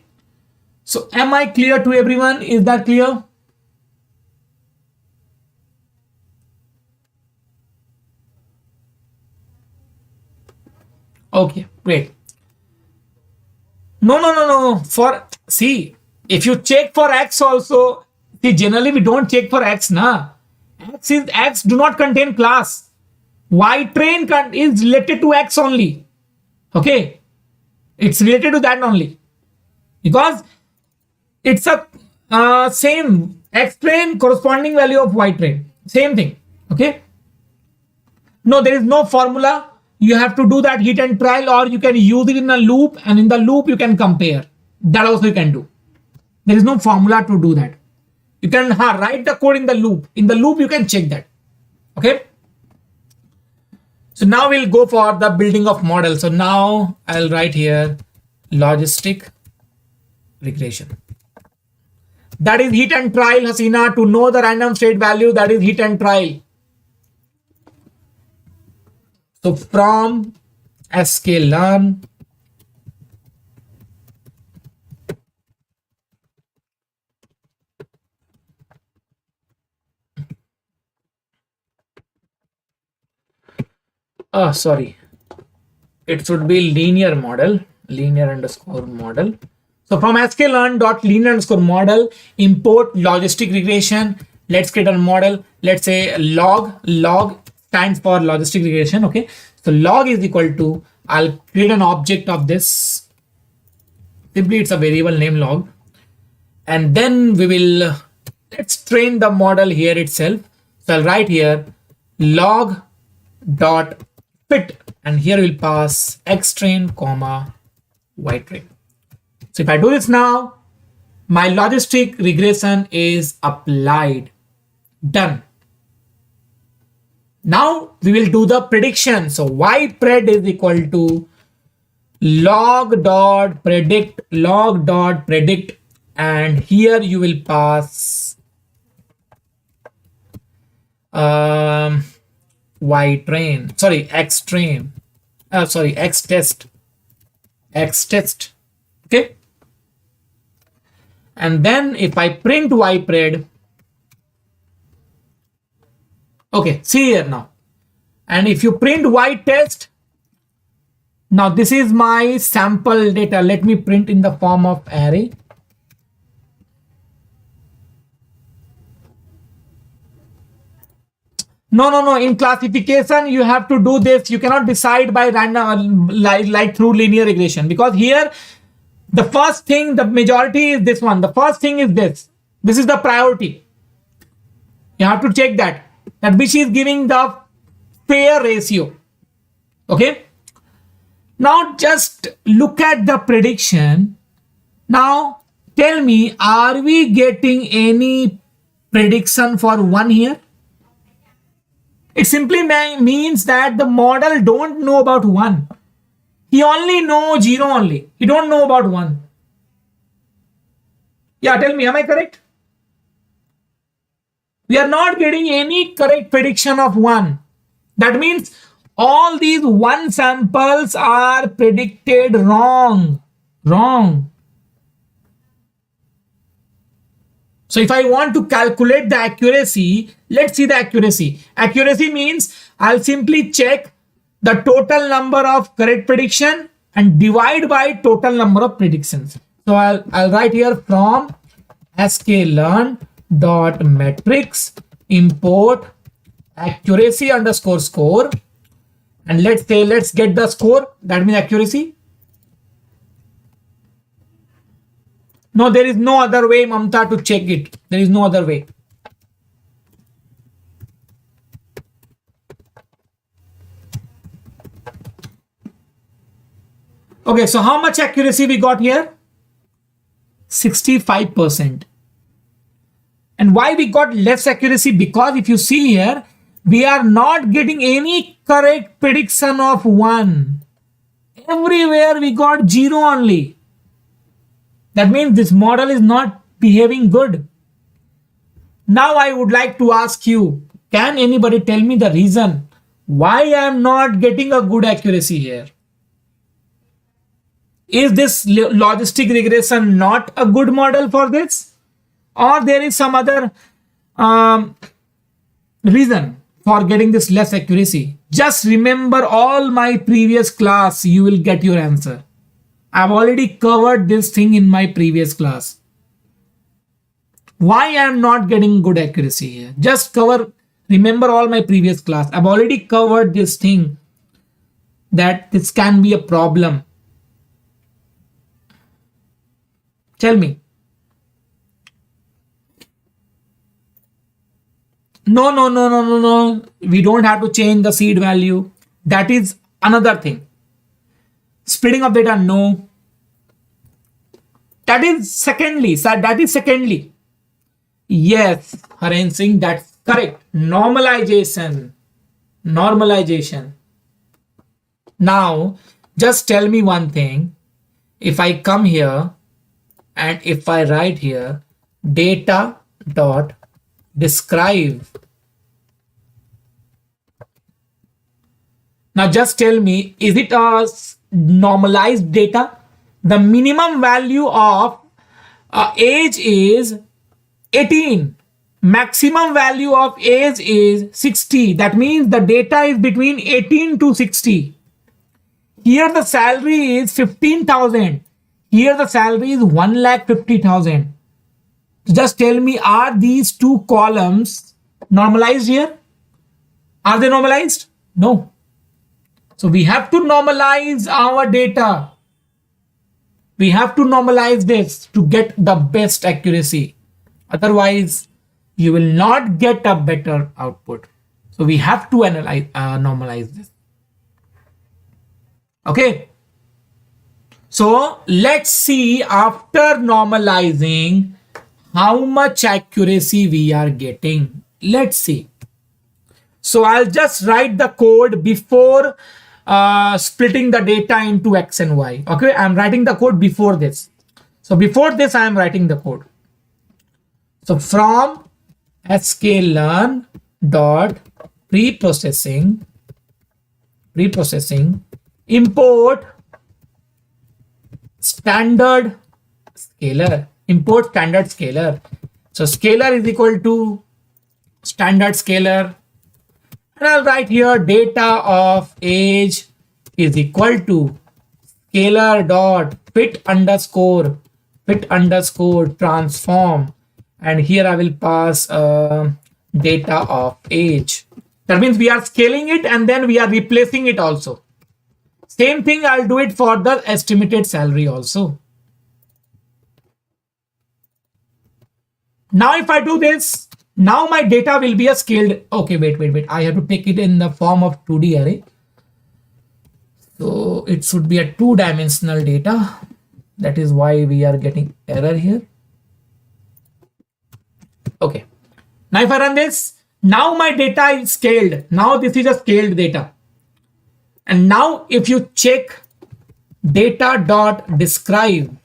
So am I clear to everyone? Is that clear? Okay, great. No. For see, if you check for X also, see, generally we don't check for X, na. X do not contain class. Y train is related to X only. Okay, it's related to that only because it's a same X train corresponding value of Y train, same thing. Okay. No, there is no formula. You have to do that hit and trial, or you can use it in a loop, and in the loop you can compare. That also you can do. There is no formula to do that. You can write the code in the loop. In the loop you can check that. Okay. So now we'll go for the building of model. So now I'll write here logistic regression. That is hit and trial, Hasina. To know the random state value, that is hit and trial. So from sklearn, sorry, it should be linear model, linear underscore model. So from sklearn.linear underscore model, import logistic regression. Let's create a model. Let's say log stands for logistic regression. Okay, so log is equal to, I'll create an object of this. Simply it's a variable name log, and then we will let's train the model here itself. So I'll write here log dot fit, and here we'll pass x train comma y train. So if I do this now, my logistic regression is applied. Done. Now we will do the prediction. So ypred is equal to log dot predict, and here you will pass y train, sorry, x train, sorry, x test. Okay. And then if I print ypred, okay, see here now. And if you print y test, now this is my sample data. Let me print in the form of array. No. In classification, you have to do this. You cannot decide by random, like through linear regression, because here the first thing, the majority is this one. The first thing is this. This is the priority. You have to check that which is giving the fair ratio. Okay. Now just look at the prediction. Now tell me, are we getting any prediction for 1 here? It simply means that the model don't know about 1. He only know 0 only. He don't know about 1. Yeah, tell me, am I correct? We are not getting any correct prediction of 1. That means all these 1 samples are predicted wrong. Wrong. So if I want to calculate the accuracy, let's see the accuracy. Accuracy means I'll simply check the total number of correct prediction and divide by total number of predictions. So I'll write here from sklearn dot metrics import accuracy underscore score, and let's get the score. That means accuracy. No, there is no other way, Mamta, to check it. There is no other way. Okay, so how much accuracy we got here? 65%. And why we got less accuracy? Because if you see here, we are not getting any correct prediction of 1. Everywhere we got 0 only. That means this model is not behaving good. Now I would like to ask you, can anybody tell me the reason why I am not getting a good accuracy here? Is this logistic regression not a good model for this? Or there is some other reason for getting this less accuracy? Just remember all my previous class, you will get your answer. I've already covered this thing in my previous class. Why I am not getting good accuracy here? Just remember all my previous class. I've already covered this thing, that this can be a problem. Tell me. No. We don't have to change the seed value. That is another thing. Splitting of data, no. That is secondly. Yes, Haren Singh, that's correct. Normalization. Now, just tell me one thing. If I come here and if I write here data dot describe. Now just tell me, is it a normalized data? The minimum value of age is 18. Maximum value of age is 60. That means the data is between 18 to 60. Here the salary is 15,000. Here the salary is 1,50,000. Just tell me, are these two columns normalized here? Are they normalized? No. So we have to normalize our data. We have to normalize this to get the best accuracy. Otherwise, you will not get a better output. So we have to normalize this. Okay. So let's see, after normalizing, how much accuracy we are getting. Let's see. So I'll just write the code before splitting the data into X and Y. Okay, I'm writing the code before this. So before this, I am writing the code. So from sklearn dot preprocessing import standard scalar. Import standard scalar. So scalar is equal to standard scalar. And I'll write here data of age is equal to scalar dot fit underscore transform. And here I will pass data of age. That means we are scaling it and then we are replacing it also. Same thing, I'll do it for the estimated salary also. Now if I do this, now my data will be a scaled. Okay, wait. I have to take it in the form of 2D array. So it should be a 2-dimensional data. That is why we are getting error here. Okay. Now if I run this, now my data is scaled. Now this is a scaled data. And now if you check data dot describe.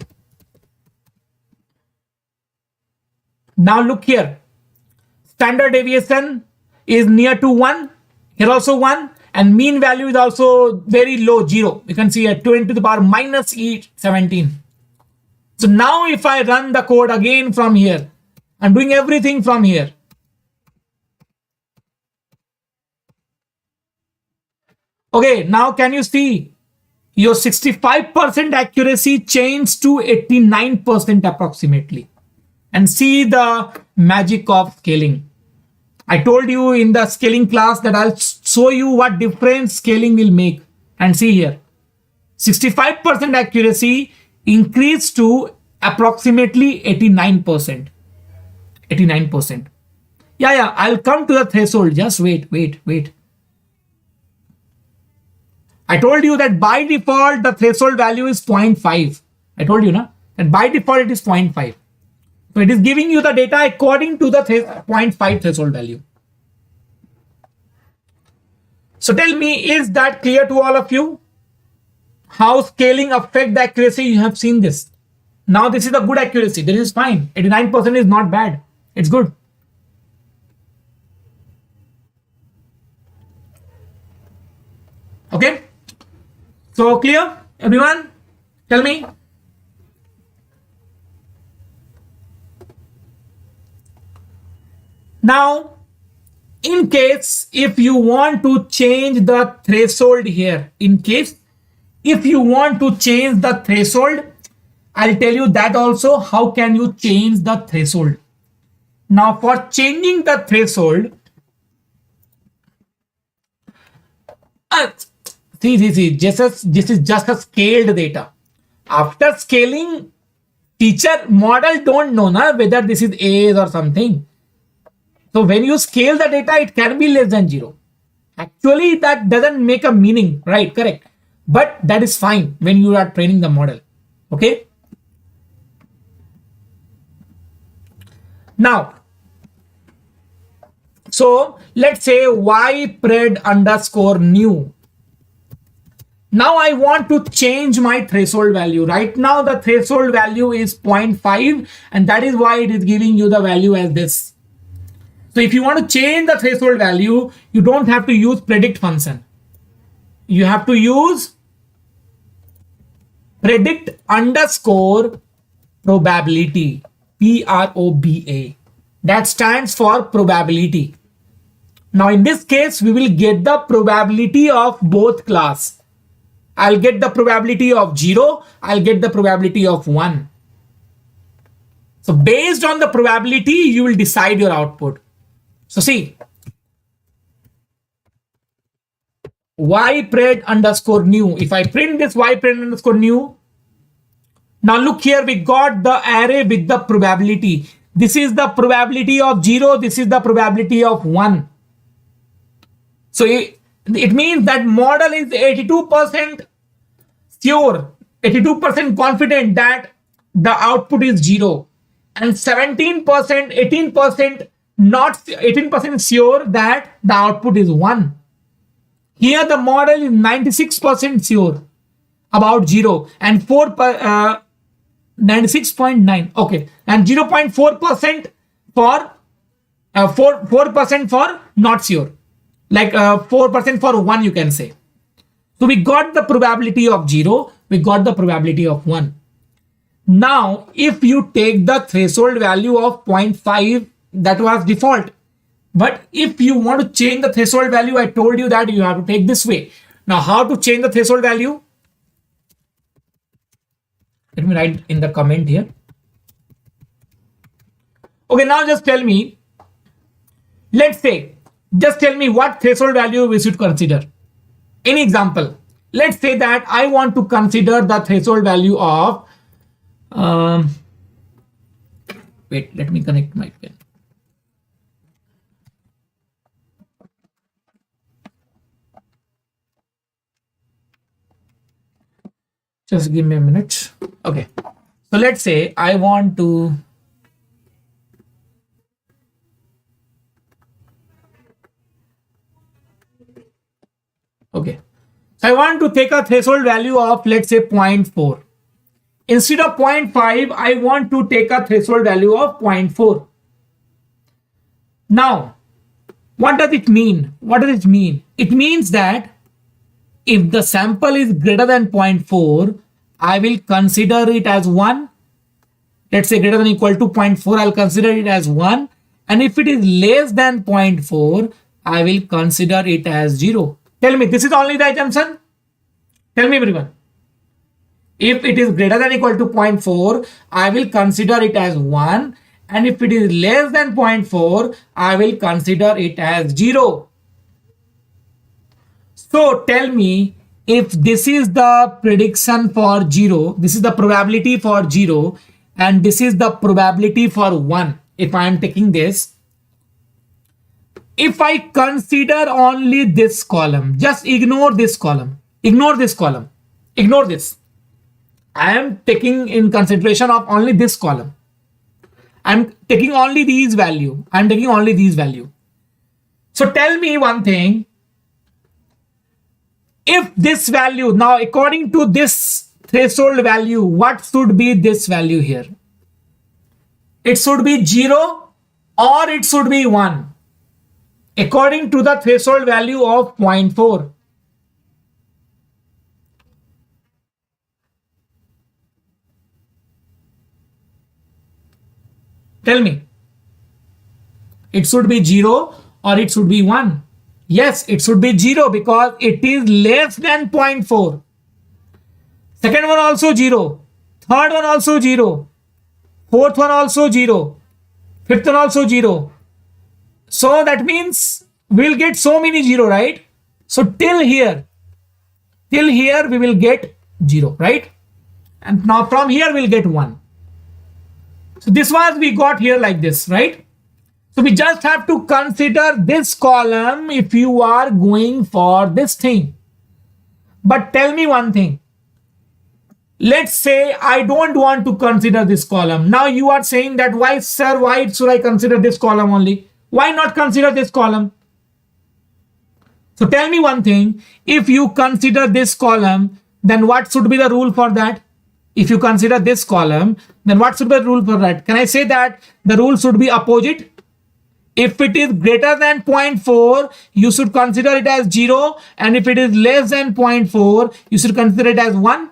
Now look here. Standard deviation is near to 1. Here also 1. And mean value is also very low, 0. You can see at 20 to the power minus E17. So now if I run the code again from here, I'm doing everything from here. Okay, now can you see your 65% accuracy changed to 89% approximately? And see the magic of scaling. I told you in the scaling class that I'll show you what difference scaling will make. And see here, 65% accuracy increased to approximately 89%. 89%. Yeah, I'll come to the threshold. Just wait. I told you that by default, the threshold value is 0.5. I told you, na? And by default, it is 0.5. So it is giving you the data according to the 0.5 threshold value. So tell me, is that clear to all of you? How scaling affect the accuracy? You have seen this. Now this is a good accuracy. This is fine. 89% is not bad. It's good. Okay. So clear, everyone? Tell me. Now, in case if you want to change the threshold here, if you want to change the threshold, I'll tell you that also. How can you change the threshold? Now, for changing the threshold, see, this is just a scaled data. After scaling, teacher model don't know whether this is A's or something. So when you scale the data, it can be less than 0. Actually, that doesn't make a meaning, right? Correct. But that is fine when you are training the model. Okay. Now, so let's say ypred underscore new. Now I want to change my threshold value. Right now the threshold value is 0.5 and that is why it is giving you the value as this. So if you want to change the threshold value, you don't have to use predict function. You have to use predict underscore probability, PROBA. That stands for probability. Now in this case, we will get the probability of both class. I'll get the probability of 0. I'll get the probability of 1. So based on the probability, you will decide your output. So see, ypred underscore new. If I print this ypred underscore new, now look here, we got the array with the probability. This is the probability of 0. This is the probability of 1. So it means that model is 82% sure, 82% confident that the output is 0, and 17%, 18% not 18% sure that the output is 1. Here the model is 96% sure about 0 and 96.9. Okay, and 0.4% for 4% for not sure. Like 4% for 1, you can say. So we got the probability of 0, we got the probability of 1. Now, if you take the threshold value of 0.5, that was default. But if you want to change the threshold value, I told you that you have to take this way. Now, how to change the threshold value? Let me write in the comment here. Okay, now just tell me, let's say, just tell me what threshold value we should consider. Any example. Let's say that I want to consider the threshold value of, wait, let me connect my pen. Just give me a minute. Okay. So let's say I want to, okay. So I want to take a threshold value of, let's say, 0.4. Instead of 0.5, I want to take a threshold value of 0.4. Now, what does it mean? What does it mean? It means that if the sample is greater than 0.4, I will consider it as 1. Let's say greater than or equal to 0.4, I'll consider it as 1. And if it is less than 0.4, I will consider it as 0. Tell me, this is only the assumption? Tell me everyone. If it is greater than or equal to 0.4, I will consider it as 1. And if it is less than 0.4, I will consider it as 0. So tell me, if this is the prediction for 0, this is the probability for 0, and this is the probability for 1. If I am taking this, if I consider only this column, just ignore this column, ignore this column, ignore this. I am taking in consideration of only this column. I'm taking only these value. I'm taking only these value. So tell me one thing. If this value, now according to this threshold value, what should be this value here? It should be 0 or it should be 1. According to the threshold value of 0.4. Tell me. It should be 0 or it should be 1. Yes, it should be 0 because it is less than 0.4. Second one also 0. Third one also 0. Fourth one also 0. Fifth one also 0. So that means we'll get so many 0, right? So till here we will get 0, right? And now from here we'll get 1. So this was we got here like this, right? So we just have to consider this column if you are going for this thing. But tell me one thing. Let's say I don't want to consider this column. Now you are saying that why, sir, why should I consider this column only? Why not consider this column? So tell me one thing. If you consider this column, then what should be the rule for that? If you consider this column, then what should be the rule for that? Can I say that the rule should be opposite? If it is greater than 0.4, you should consider it as 0. And if it is less than 0.4, you should consider it as 1.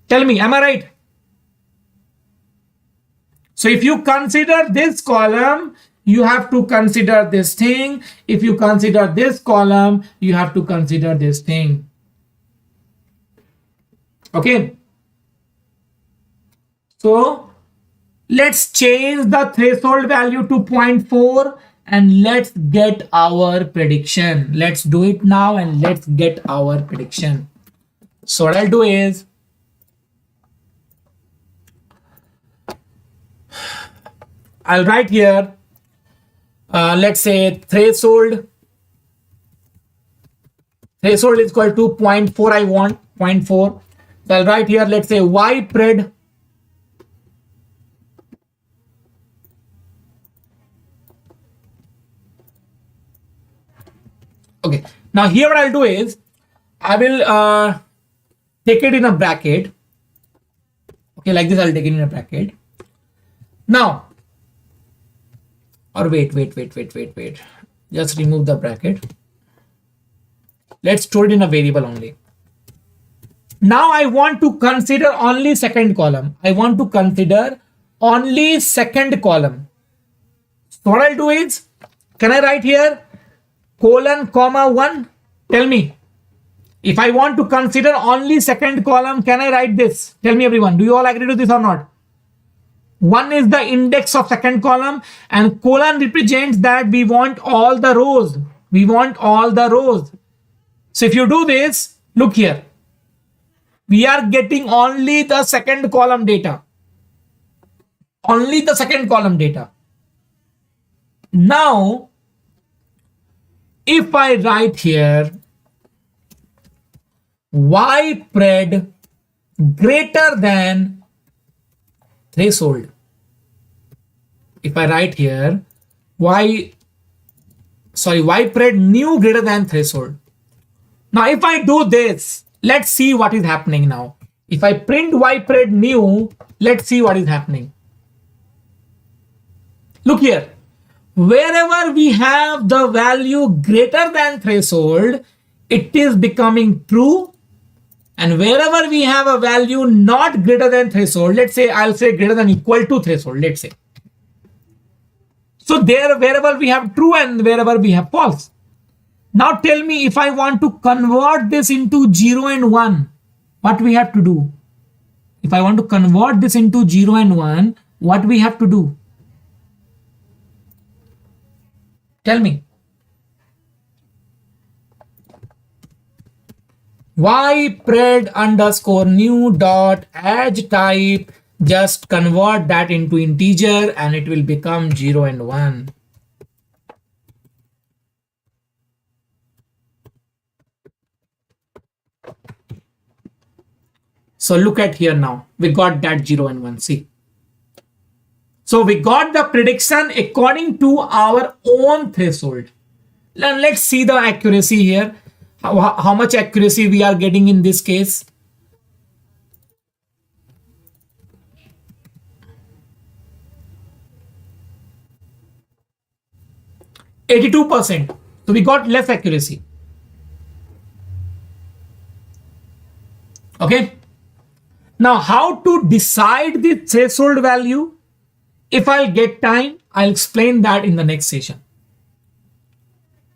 Tell me, am I right? So if you consider this column, you have to consider this thing. If you consider this column, you have to consider this thing. Okay. So let's change the threshold value to 0.4 and let's get our prediction. Let's do it now and let's get our prediction. So what I'll do is I'll write here, let's say threshold is equal to 0.4. I want 0.4. So I'll write here, let's say y pred okay. Now here what I'll do is I will take it in a bracket. Okay, like this I'll take it in a bracket. Now, or wait. Just remove the bracket. Let's store it in a variable only. Now I want to consider only second column. I want to consider only second column. So what I'll do is, can I write here colon comma 1? Tell me. If I want to consider only second column, can I write this? Tell me everyone. Do you all agree to this or not? 1 is the index of second column and colon represents that we want all the rows. We want all the rows. So if you do this, look here. We are getting only the second column data. Only the second column data. Now, if I write here y pred greater than threshold. If I write here y pred new greater than threshold. Now if I do this, let's see what is happening now. If I print y pred new, let's see what is happening. Look here. Wherever we have the value greater than threshold, it is becoming true. And wherever we have a value not greater than threshold, let's say I'll say greater than equal to threshold, let's say. So there, wherever we have true and wherever we have false. Now tell me, if I want to convert this into 0 and 1, what we have to do? If I want to convert this into 0 and 1, what we have to do? Tell me. Y pred underscore new dot edge type, just convert that into integer and it will become 0 and 1. So look at here now, we got that 0 and 1, see. So we got the prediction according to our own threshold. And let's see the accuracy here. How much accuracy we are getting in this case. %82%. So we got less accuracy. Okay. Now how to decide the threshold value? If I'll get time, I'll explain that in the next session.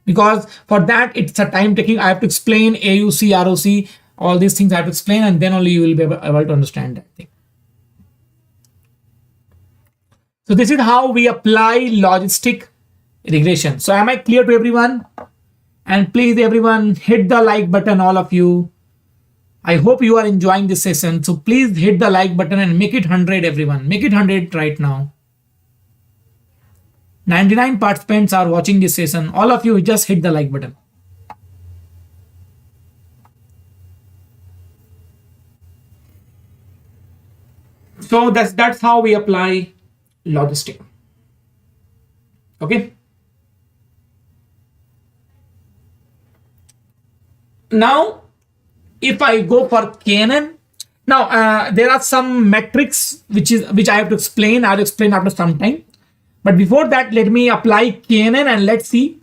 Because for that, it's a time taking. I have to explain AUC, ROC, all these things I have to explain, and then only you will be able to understand that thing. So this is how we apply logistic regression. So am I clear to everyone? And please everyone hit the like button, all of you. I hope you are enjoying this session. So please hit the like button and make it 100, everyone. Make it 100 right now. 99 participants are watching this session. All of you just hit the like button. So that's how we apply logistic. Okay. Now, if I go for KNN, now there are some metrics which I have to explain. I'll explain after some time. But before that, let me apply KNN and let's see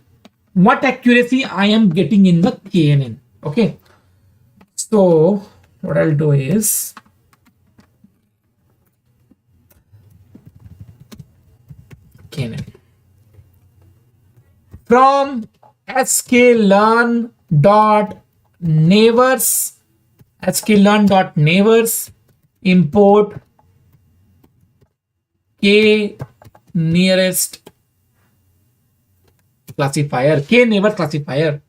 what accuracy I am getting in the KNN. Okay. So what I'll do is KNN from sklearn.neighbors import k nearest classifier, k neighbor classifier.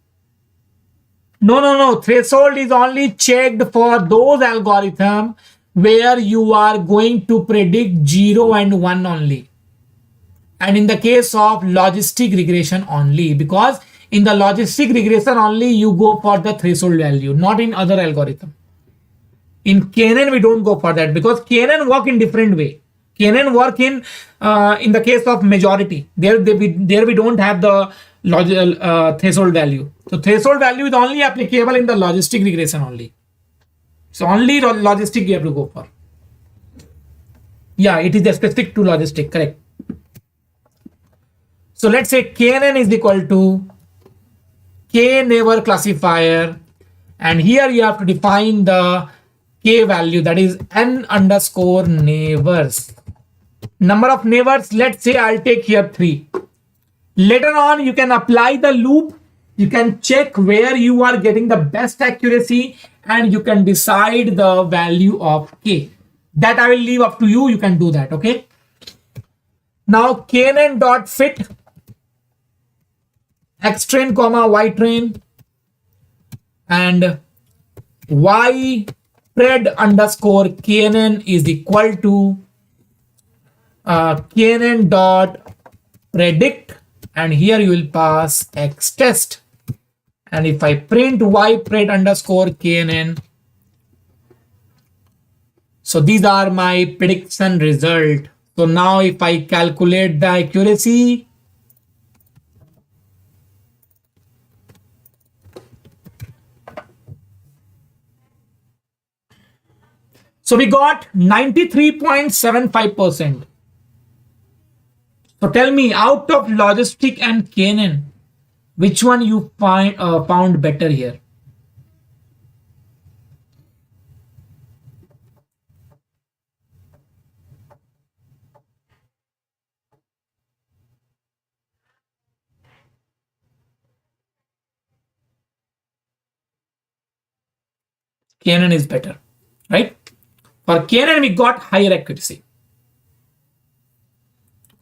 No. Threshold is only checked for those algorithms where you are going to predict 0 and 1 only. And in the case of logistic regression only, because in the logistic regression only you go for the threshold value, not in other algorithm. In KNN we don't go for that because KNN work in different way. KNN work in the case of majority. There we don't have the threshold value. So threshold value is only applicable in the logistic regression only. So only logistic you have to go for. Yeah, it is specific to logistic, correct. So let's say KNN is equal to k neighbor classifier, and here you have to define the k value, that is n underscore neighbors. Number of neighbors, let's say I'll take here 3. Later on, you can apply the loop. You can check where you are getting the best accuracy and you can decide the value of k. That I will leave up to you. You can do that, okay? Now knn.fit xtrain comma ytrain and y pred underscore knn is equal to knn dot predict, and here you will pass x test. And if I print y pred underscore knn, so these are my prediction result. So now if I calculate the accuracy, so we got 93.75%. So tell me, out of Logistic and KNN, which one you found better here? KNN is better, right? For KNN, we got higher accuracy.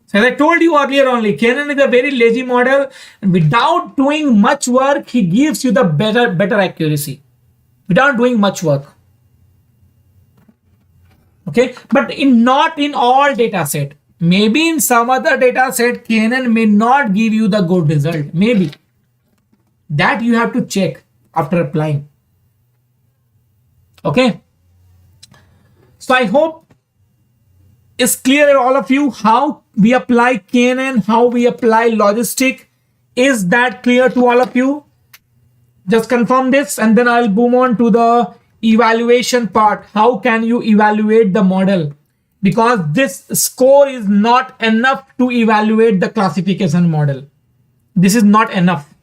So as I told you earlier only, KNN is a very lazy model, and without doing much work, he gives you the better accuracy without doing much work. Okay, but not in all data set. Maybe in some other data set, KNN may not give you the good result. Maybe that you have to check after applying. Okay, so I hope it's clear all of you how we apply KNN, how we apply Logistic. Is that clear to all of you? Just confirm this, and then I'll move on to the evaluation part. How can you evaluate the model? Because this score is not enough to evaluate the classification model. This is not enough.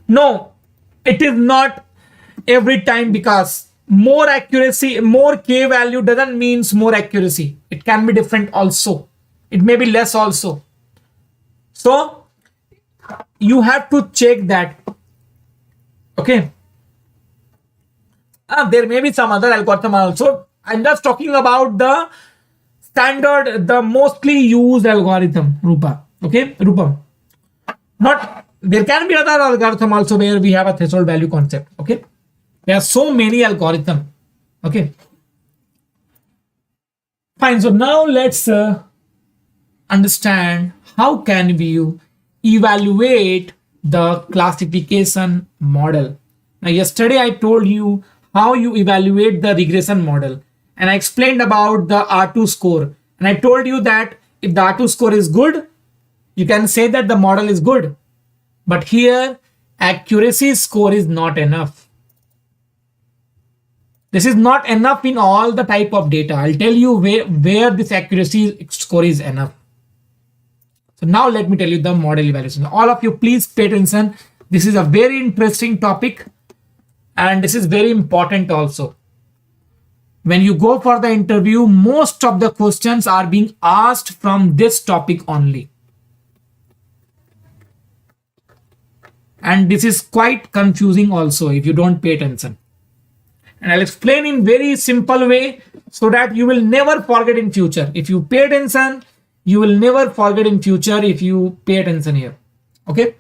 No, it is not every time, because more accuracy, more K value doesn't mean more accuracy. It can be different also. It may be less also. So you have to check that. Okay. There may be some other algorithm also. I'm just talking about the standard, the mostly used algorithm, Rupa. Okay, Rupam. Not, there can be other algorithm also where we have a threshold value concept. Okay. There are so many algorithms. Okay. Fine. So now let's understand how can we evaluate the classification model. Now, yesterday I told you how you evaluate the regression model, and I explained about the R2 score. And I told you that if the R2 score is good, you can say that the model is good. But here, accuracy score is not enough. This is not enough in all the type of data. I'll tell you where this accuracy score is enough. So now let me tell you the model evaluation. All of you, please pay attention. This is a very interesting topic, and this is very important also. When you go for the interview, most of the questions are being asked from this topic only. And this is quite confusing also if you don't pay attention. And I'll explain in very simple way so that you will never forget in future. If you pay attention, you will never forget in future if you pay attention here. Okay.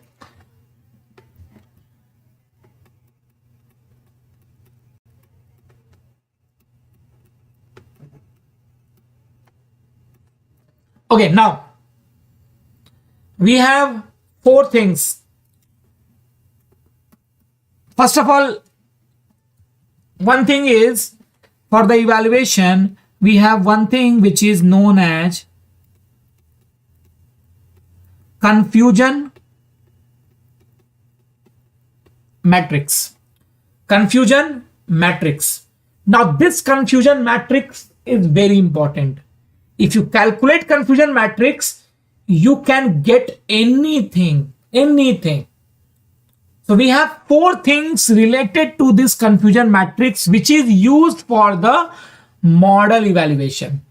Okay, now we have 4 things. First of all, one thing is, for the evaluation, we have one thing which is known as confusion matrix. Confusion matrix. Now, this confusion matrix is very important. If you calculate confusion matrix, you can get anything. So we have 4 things related to this confusion matrix, which is used for the model evaluation.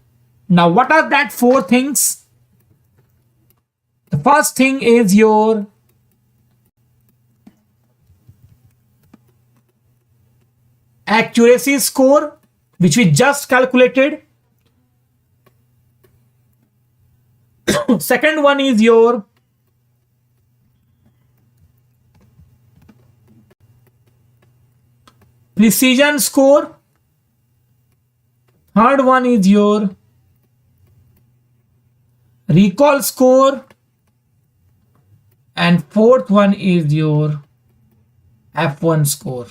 Now, what are that 4 things? The first thing is your accuracy score, which we just calculated. Second one is your precision score. Third one is your recall score. And fourth one is your F1 score.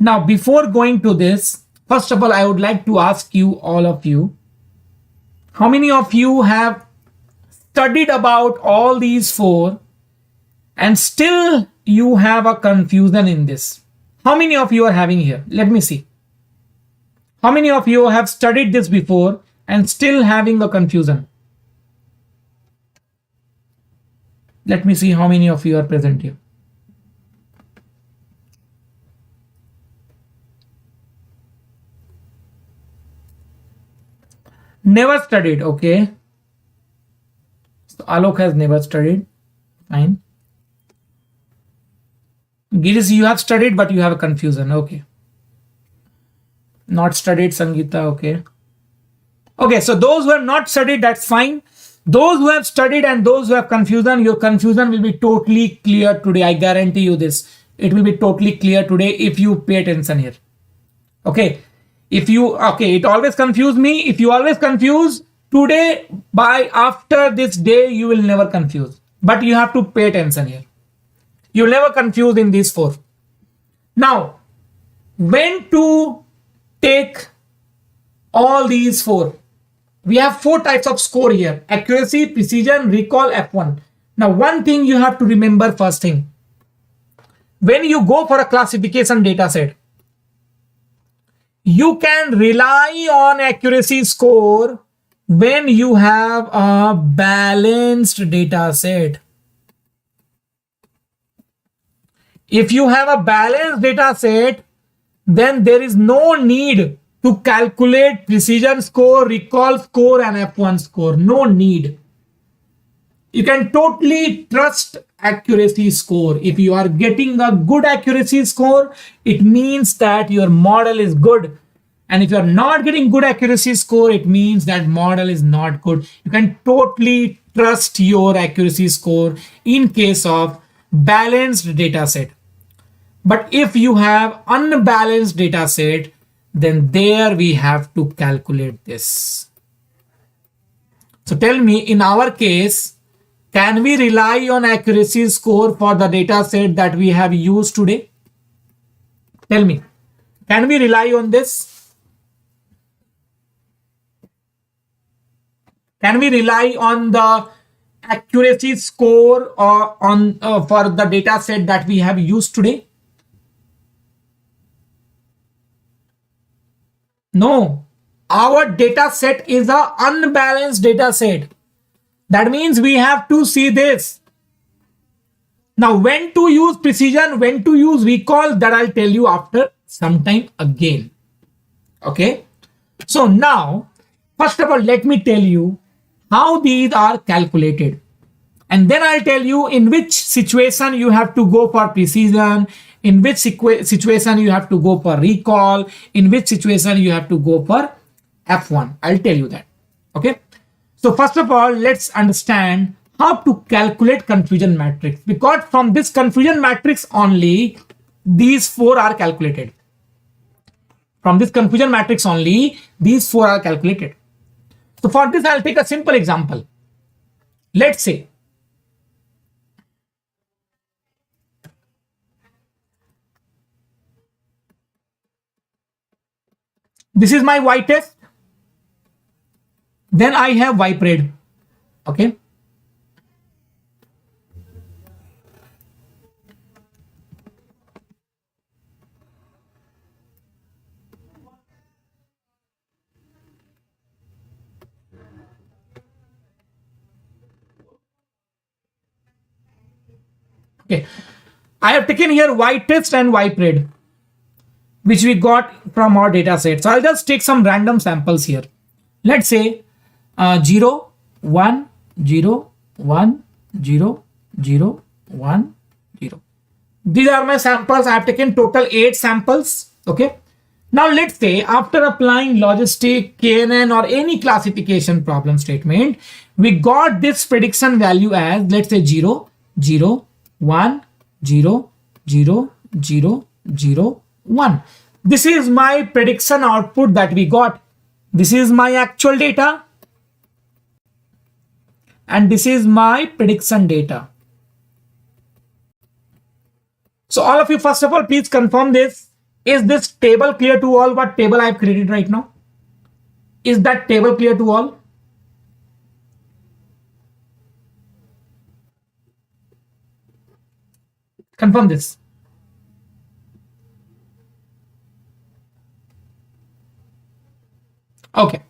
Now, before going to this, first of all, I would like to ask you, all of you, how many of you have studied about all these 4 and still you have a confusion in this? How many of you are having here? Let me see. How many of you have studied this before and still having a confusion? Let me see how many of you are present here. Never studied. Okay. So Alok has never studied. Fine. Girish, you have studied, but you have a confusion. Okay. Not studied, Sangeeta. Okay. Okay. So those who have not studied, that's fine. Those who have studied and those who have confusion, your confusion will be totally clear today. I guarantee you this. It will be totally clear today if you pay attention here. Okay. It always confused me. If you always confuse today, by after this day, you will never confuse. But you have to pay attention here. You will never confuse in these four. Now, when to take all these four? We have four types of score here: accuracy, precision, recall, F1. Now, one thing you have to remember, first thing, when you go for a classification data set, you can rely on accuracy score when you have a balanced data set. If you have a balanced data set, then there is no need to calculate precision score, recall score, and F1 score. No need. You can totally trust accuracy score. If you are getting a good accuracy score, it means that your model is good. And if you are not getting good accuracy score, it means that model is not good. You can totally trust your accuracy score in case of balanced data set. But if you have unbalanced data set, then there we have to calculate this. So tell me, in our case, can we rely on accuracy score for the data set that we have used today? Tell me, can we rely on this? Can we rely on the accuracy score or for the data set that we have used today? No, our data set is a unbalanced data set. That means we have to see this. Now, when to use precision, when to use recall, that I'll tell you after some time again. Okay. So now, first of all, let me tell you how these are calculated. And then I'll tell you in which situation you have to go for precision, in which situation you have to go for recall, in which situation you have to go for F1. I'll tell you that. Okay. So first of all, let's understand how to calculate confusion matrix, because from this confusion matrix only these four are calculated. From this confusion matrix only these four are calculated. So for this, I'll take a simple example. Let's say this is my Y test. Then I have Y pred. Okay. Okay. I have taken here Y test and Y pred, which we got from our data set. So I'll just take some random samples here. Let's say 0, 1, 0, 1, 0, 0, 1, 0. These are my samples. I have taken total 8 samples. Okay. Now let's say after applying logistic, KNN, or any classification problem statement, we got this prediction value as, let's say 0, 0, 1, 0, 0, 0, 0, 1. This is my prediction output that we got. This is my actual data. And this is my prediction data. So all of you, first of all, please confirm this. Is this table clear to all? What table I have created right now? Is that table clear to all? Confirm this. Okay.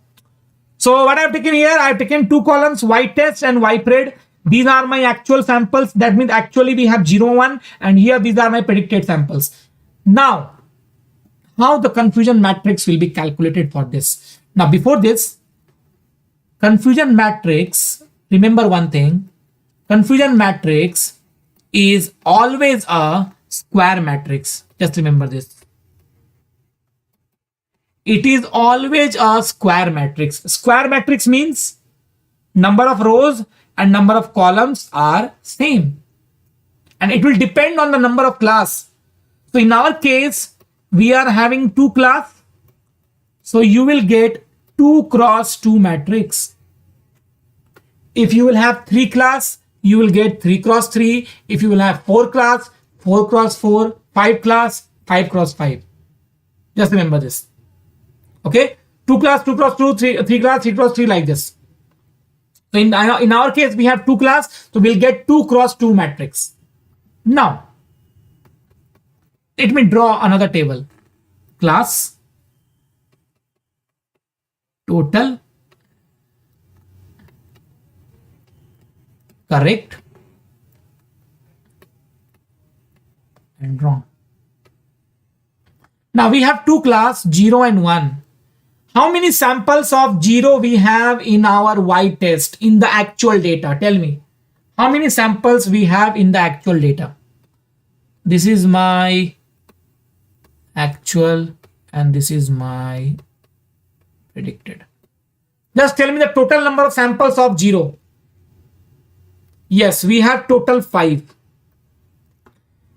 So what I've taken here, I've taken two columns, y test and y pred. These are my actual samples. That means actually we have 0, 1, and here these are my predicted samples. Now, how the confusion matrix will be calculated for this? Now, before this, confusion matrix, remember one thing, confusion matrix is always a square matrix. Just remember this. It is always a square matrix. Square matrix means number of rows and number of columns are same. And it will depend on the number of class. So in our case, we are having 2 class. So you will get 2 cross 2 matrix. If you will have 3 class, you will get 3 cross 3. If you will have 4 class, 4 cross 4, 5 class, 5 cross 5. Just remember this. Okay, 2 class, 2 cross 2, 3 class, 3 cross 3, like this. So in our case, we have 2 class, so we'll get 2 cross 2 matrix. Now, let me draw another table. Class, total, correct, and wrong. Now we have 2 class, 0 and 1. How many samples of 0 we have in our y test in the actual data? Tell me. How many samples we have in the actual data? This is my actual and this is my predicted. Just tell me the total number of samples of 0. Yes, we have total 5.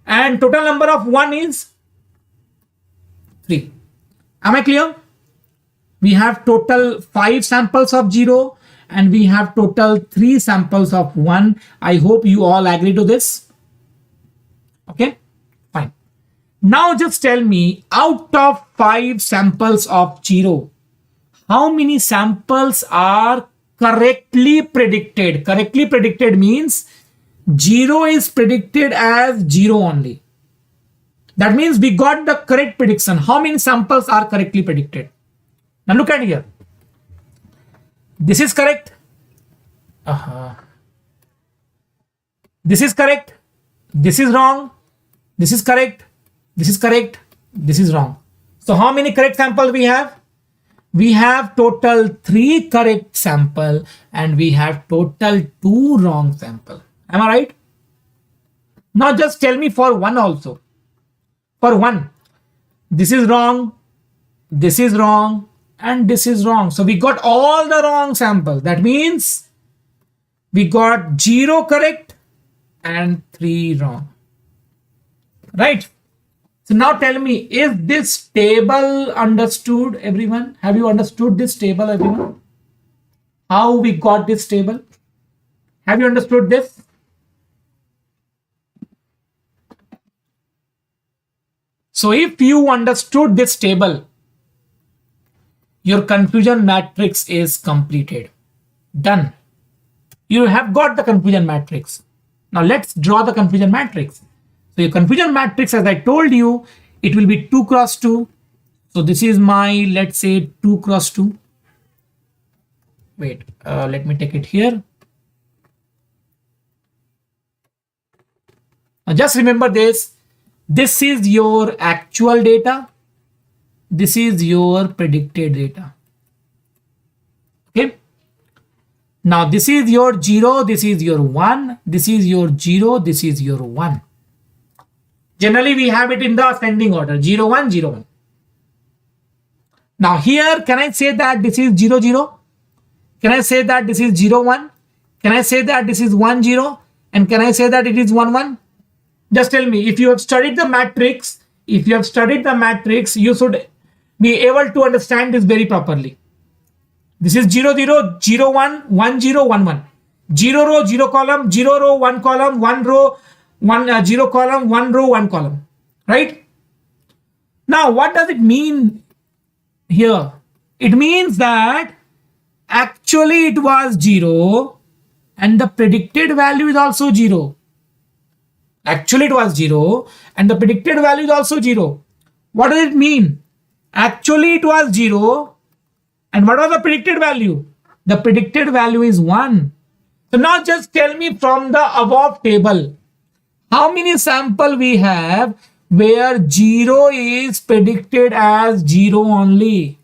And total number of 1 is 3. Am I clear? We have total 5 samples of 0 and we have total 3 samples of 1. I hope you all agree to this. Okay, fine. Now just tell me, out of 5 samples of 0, how many samples are correctly predicted? Correctly predicted means 0 is predicted as 0 only. That means we got the correct prediction. How many samples are correctly predicted? Now look at here. This is correct. This is correct. This is wrong. This is correct. This is correct. This is wrong. So how many correct samples we have? We have total 3 correct sample and we have total 2 wrong sample. Am I right? Now just tell me for 1 also. For 1, this is wrong, this is wrong, and this is wrong. So we got all the wrong samples. That means we got 0 correct and 3 wrong. Right? So now tell me, is this table understood, everyone? Have you understood this table, everyone? How we got this table? Have you understood this? So if you understood this table, your confusion matrix is completed. Done. You have got the confusion matrix. Now let's draw the confusion matrix. So your confusion matrix, as I told you, it will be 2 cross 2. So this is my, let's say, 2 cross 2. Wait, let me take it here. Now just remember this. This is your actual data. This is your predicted data. Okay. Now this is your 0. This is your 1. This is your 0. This is your 1. Generally, we have it in the ascending order. 0, 1, 0, 1. Now here, can I say that this is 0, 0? Can I say that this is 0, 1? Can I say that this is 1, 0? And can I say that it is 1, 1? Just tell me, if you have studied the matrix, you should be able to understand this very properly. This is 0, 0, 0, 1, 1, 0, 1, 1. 0 row, 0 column, 0 row, 1 column, 1 row, 0 column, 1 row, 1 column. Right? Now, what does it mean here? It means that actually it was 0 and the predicted value is also 0. Actually, it was 0 and the predicted value is also 0. What does it mean? Actually, it was 0 and what was the predicted value? The predicted value is 1. So now just tell me from the above table, how many sample we have where 0 is predicted as 0 only?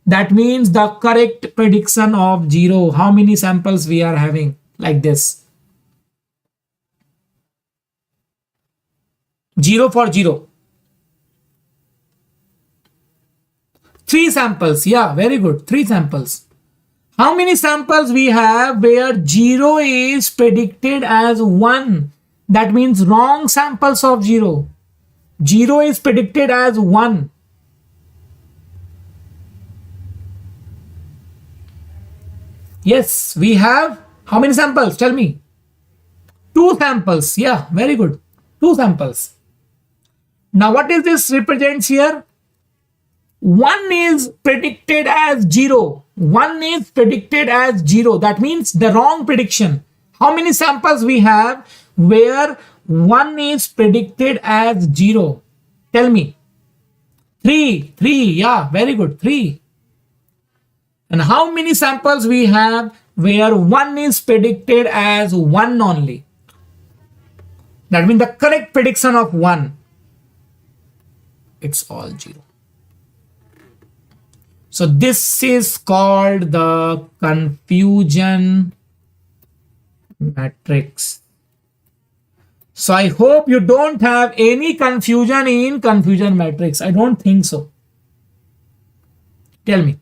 That means the correct prediction of 0. How many samples we are having like this? 0 for 0. 3 samples. Yeah, very good. 3 samples. How many samples we have where 0 is predicted as 1? That means wrong samples of 0. 0 is predicted as 1. Yes, we have how many samples? Tell me. 2 samples. Yeah, very good. 2 samples. Now what is this represents here? 1 is predicted as 0. 1 is predicted as 0. That means the wrong prediction. How many samples we have where 1 is predicted as 0? Tell me. 3. 3. Yeah, very good. 3. And how many samples we have where 1 is predicted as 1 only? That means the correct prediction of 1. It's all 0. So this is called the confusion matrix. So I hope you don't have any confusion in confusion matrix. I don't think so. Tell me.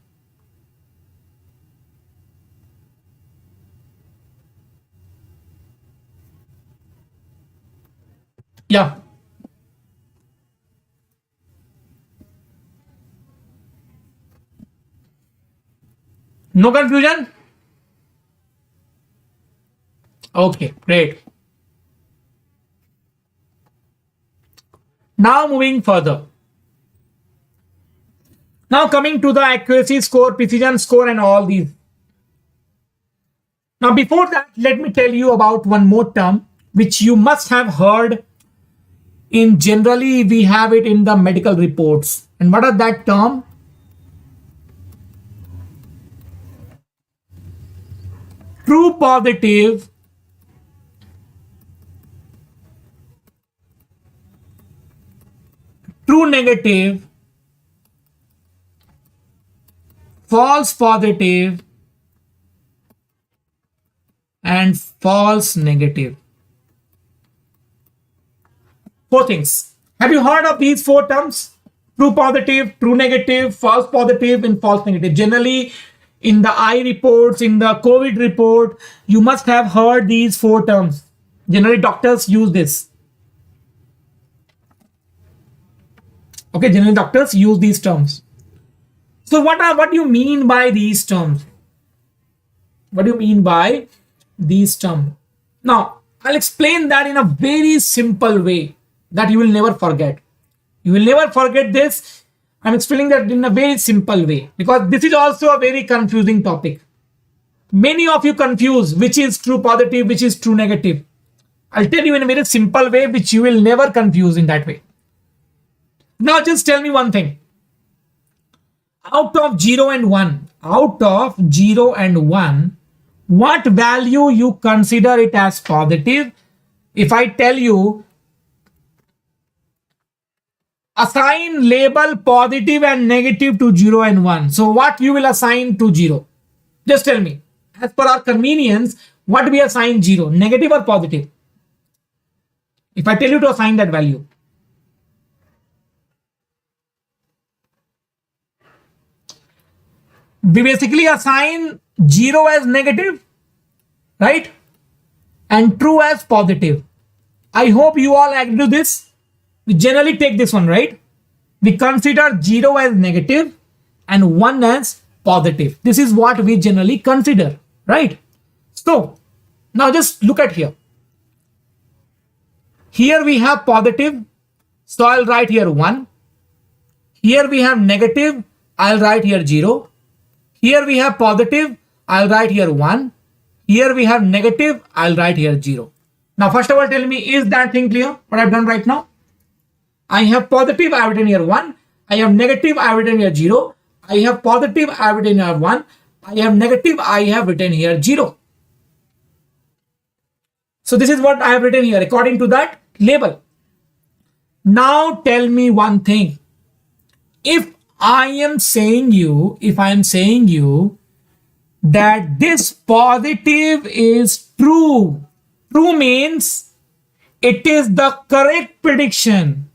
Yeah. No confusion? Okay, great. Now moving further. Now coming to the accuracy score, precision score and all these. Now before that, let me tell you about one more term which you must have heard. In generally, we have it in the medical reports. And what are that term? True positive, true negative, false positive, and false negative. 4 things. Have you heard of these 4 terms? True positive, true negative, false positive, and false negative. Generally, in the eye reports, in the COVID report, you must have heard these 4 terms. Generally, doctors use this. Okay, generally doctors use these terms. So what do you mean by these terms? What do you mean by these terms? Now, I'll explain that in a very simple way that you will never forget. You will never forget this. I'm explaining that in a very simple way because this is also a very confusing topic. Many of you confuse which is true positive, which is true negative. I'll tell you in a very simple way which you will never confuse in that way. Now just tell me one thing. Out of 0 and 1, what value you consider it as positive? If I tell you, assign label positive and negative to 0 and 1. So what you will assign to 0? Just tell me. As per our convenience, what we assign 0? Negative or positive? If I tell you to assign that value. We basically assign 0 as negative, right? And true as positive. I hope you all agree to this. We generally take this one, right? We consider 0 as negative and 1 as positive. This is what we generally consider, right? So now just look at here. Here we have positive, so I'll write here 1. Here we have negative, I'll write here 0. Here we have positive, I'll write here 1. Here we have negative, I'll write here 0. Now first of all, tell me, is that thing clear? What I've done right now? I have positive, I've written here 1. I have negative, I've written here 0. I have positive, I've written here 1. I have negative, I have written here 0. So this is what I have written here according to that label. Now tell me one thing. If I am saying you that this positive is true, true means it is the correct prediction.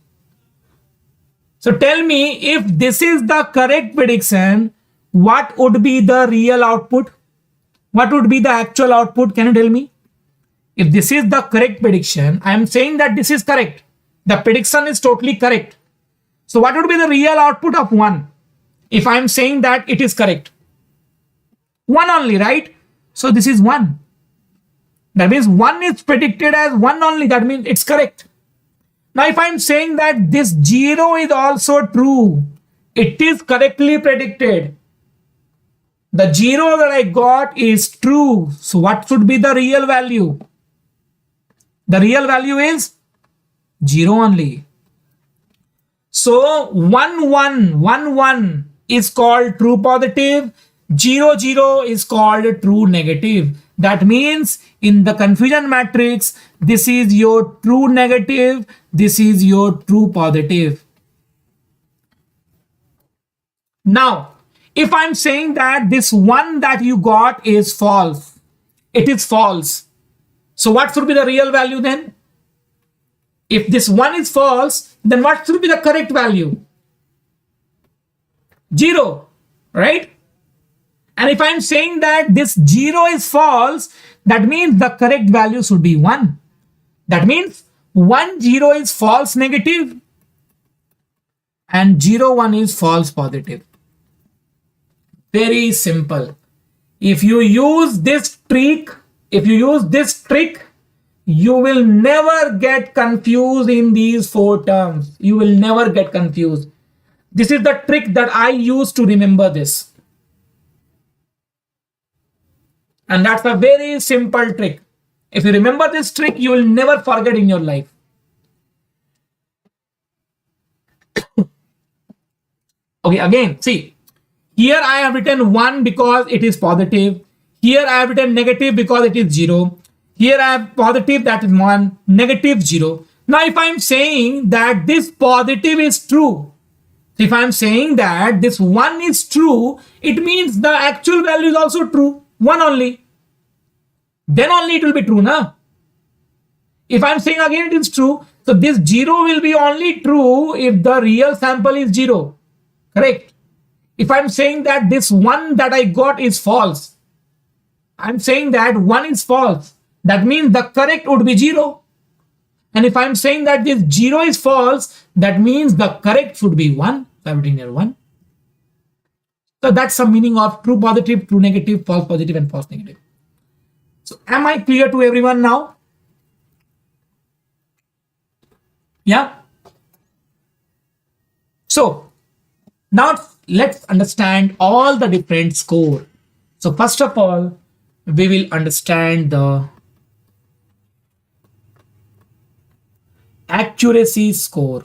So tell me, if this is the correct prediction, what would be the real output? What would be the actual output? Can you tell me? If this is the correct prediction, I am saying that this is correct. The prediction is totally correct. So what would be the real output of 1? If I am saying that it is correct. 1 only, right? So this is 1. That means 1 is predicted as 1 only. That means it's correct. Now if I am saying that this 0 is also true, it is correctly predicted. The 0 that I got is true. So what should be the real value? The real value is 0 only. So 1 1 1 1 is called true positive, 0 0 is called true negative. That means in the confusion matrix, this is your true negative, this is your true positive. Now, if I'm saying that this 1 that you got is false, it is false. So what should be the real value then? If this 1 is false, then what should be the correct value? 0, right? And if I'm saying that this 0 is false, that means the correct value should be 1. That means 1 0 is false negative and 0 1 is false positive. Very simple. If you use this trick, you will never get confused in these 4 terms. You will never get confused. This is the trick that I use to remember this. And that's a very simple trick. If you remember this trick, you will never forget in your life. Okay, again, see, here I have written 1 because it is positive. Here I have written negative because it is 0. Here I have positive, that is 1, negative 0. Now if I am saying that this positive is true, if I am saying that this 1 is true, it means the actual value is also true, 1 only. Then only it will be true, na? If I am saying again it is true, so this 0 will be only true if the real sample is 0, correct? If I am saying that this 1 that I got is false, I am saying that 1 is false. That means the correct would be 0. And if I am saying that this 0 is false, that means the correct should be 1. So I have written here 1. So that's the meaning of true positive, true negative, false positive, and false negative. So am I clear to everyone now? Yeah. So now let's understand all the different score. So first of all, we will understand the accuracy score.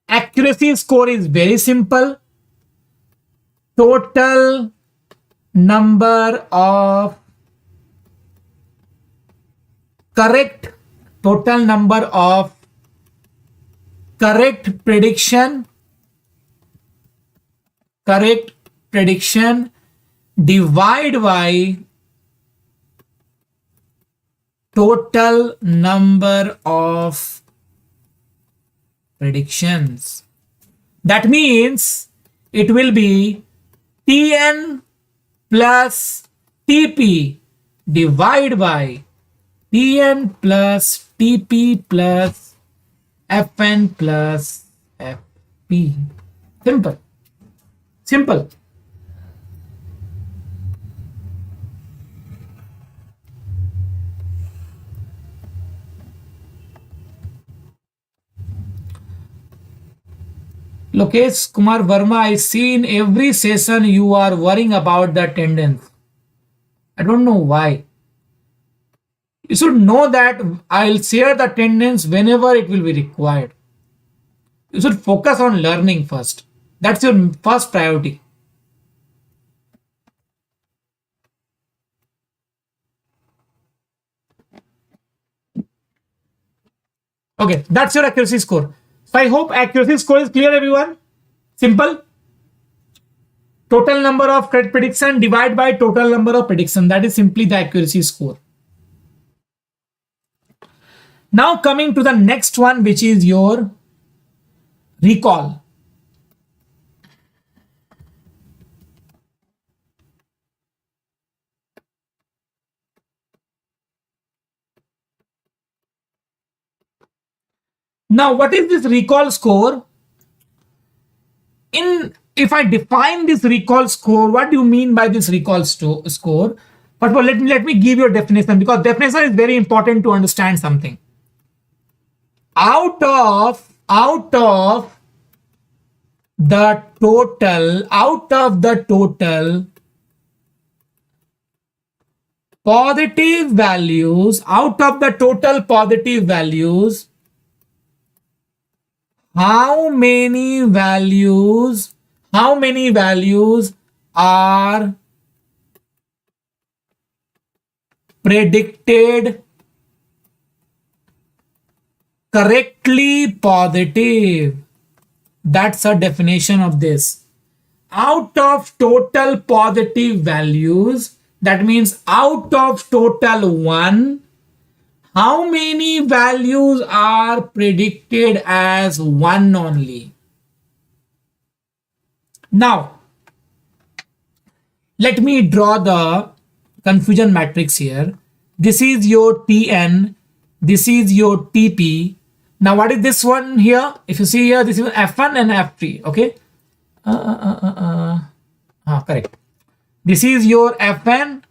Accuracy score is very simple. Total number of correct prediction divide by total number of predictions. That means it will be Tn plus Tp divide by Tn plus Tp plus Fn plus Fp. Simple. Lokesh Kumar Verma, I see in every session you are worrying about the attendance. I don't know why. You should know that I'll share the attendance whenever it will be required. You should focus on learning first. That's your first priority. Okay, that's your accuracy score. So I hope accuracy score is clear, everyone. Simple. Total number of correct prediction divided by total number of prediction. That is simply the accuracy score. Now coming to the next one, which is your recall. Now, what is this recall score? If I define this recall score, what do you mean by this recall score? But let me give you a definition, because definition is very important to understand something. Out of the total positive values, how many values are predicted correctly positive? That's a definition of this. Out of total positive values, that means out of total 1, how many values are predicted as 1 only? Now, let me draw the confusion matrix here. This is your Tn, this is your Tp. Now, what is this one here? If you see here, this is F1 and F3. Okay. Correct. This is your Fn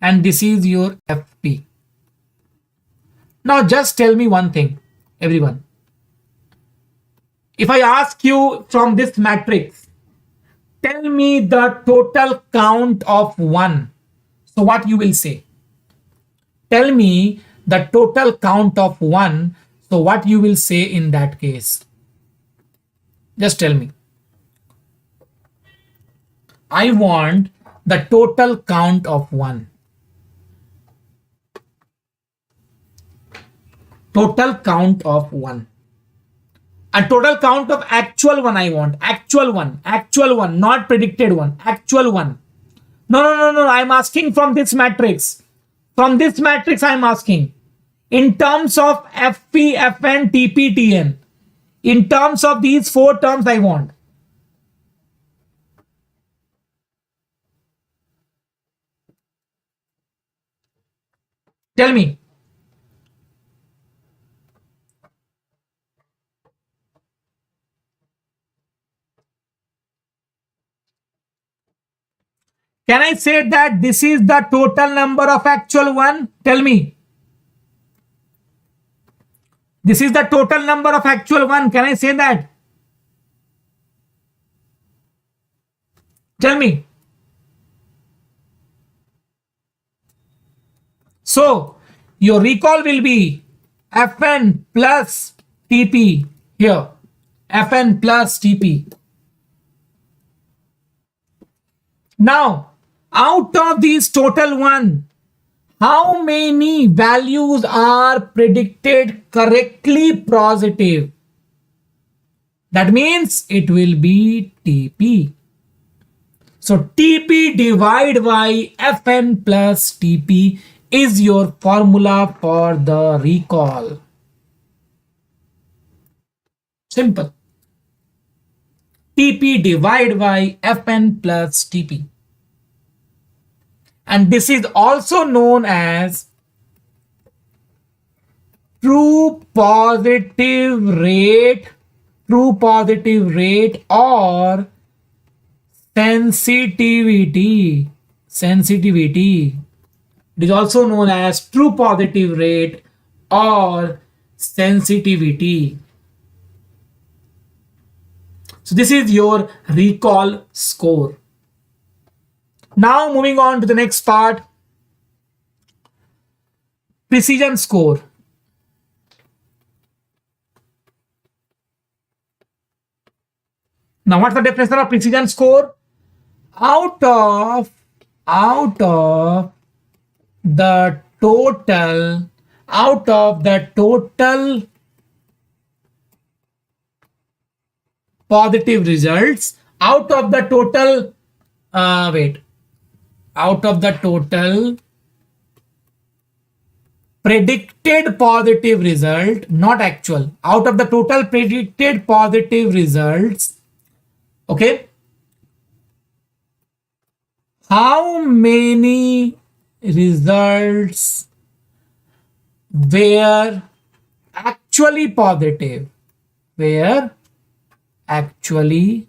and this is your Fp. Now, just tell me one thing, everyone. If I ask you from this matrix, tell me the total count of 1. So what you will say? Tell me the total count of 1. So what you will say in that case? Just tell me. I want the total count of 1. Total count of 1. A total count of actual 1 I want. Actual one, not predicted one. Actual 1. No. I'm asking from this matrix. From this matrix I'm asking. In terms of Fp, Fn, Tp, Tn. In terms of these 4 terms I want. Tell me. Can I say that this is the total number of actual 1? Tell me. This is the total number of actual 1. Can I say that? Tell me. So, your recall will be Fn plus Tp here. Fn plus Tp. Now, out of these total 1, how many values are predicted correctly positive? That means it will be Tp. So Tp divided by Fn plus Tp is your formula for the recall. Simple. Tp divided by Fn plus Tp. And this is also known as true positive rate or sensitivity. It is also known as true positive rate or sensitivity. So this is your recall score. Now moving on to the next part, precision score. Now what's the definition of precision score? Out of the total positive results out of the total, out of the total predicted positive result, not actual, out of the total predicted positive results, okay, how many results were actually positive, were actually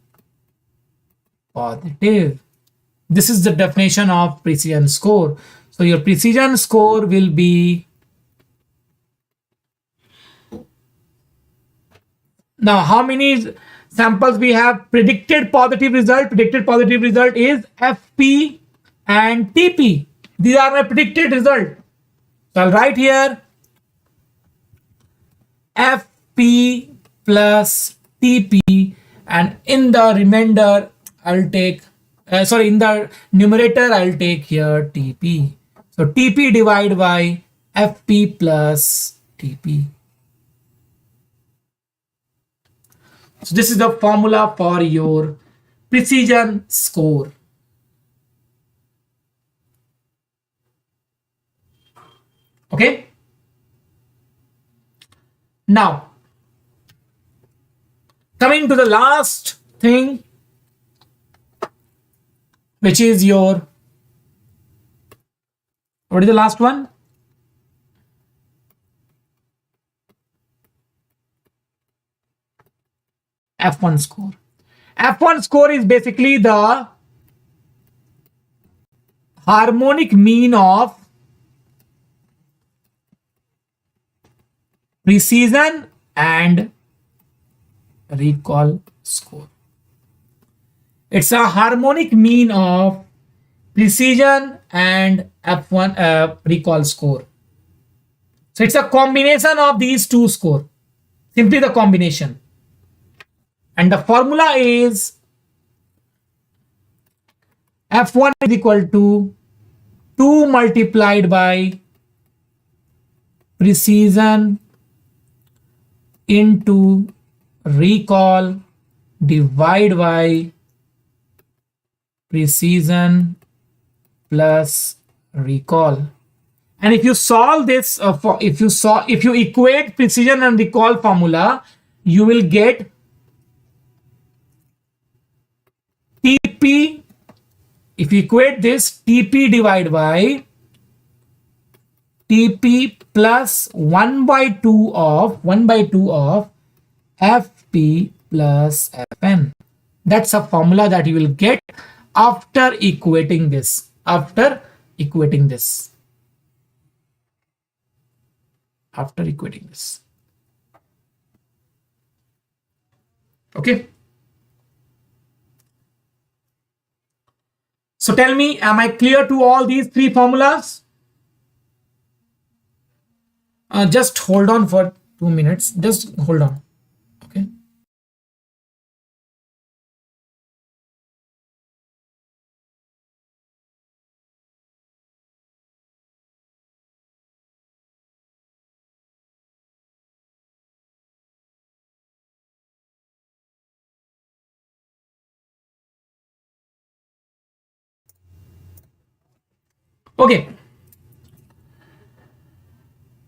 positive. This is the definition of precision score. So your precision score will be, now how many samples we have? Predicted positive result is FP and TP. These are my predicted result. So I'll write here FP plus TP, and in the remainder I'll take, in the numerator I'll take here TP. So TP divided by FP plus TP. So this is the formula for your precision score. Okay. Now, coming to the last thing, which is your, what is the last one? F1 score. F1 score is basically the harmonic mean of precision and recall score. It's a harmonic mean of precision and F1 recall score. So it's a combination of these two scores, simply the combination. And the formula is F1 is equal to 2 multiplied by precision into recall divided by precision plus recall. And if you solve this, if you equate precision and recall formula, you will get TP. If you equate this, TP divided by TP plus 1 by 2 of FP plus Fn. That's a formula that you will get after equating this. Okay. So tell me, am I clear to all these three formulas? Just hold on for 2 minutes. Just hold on. Okay. Okay.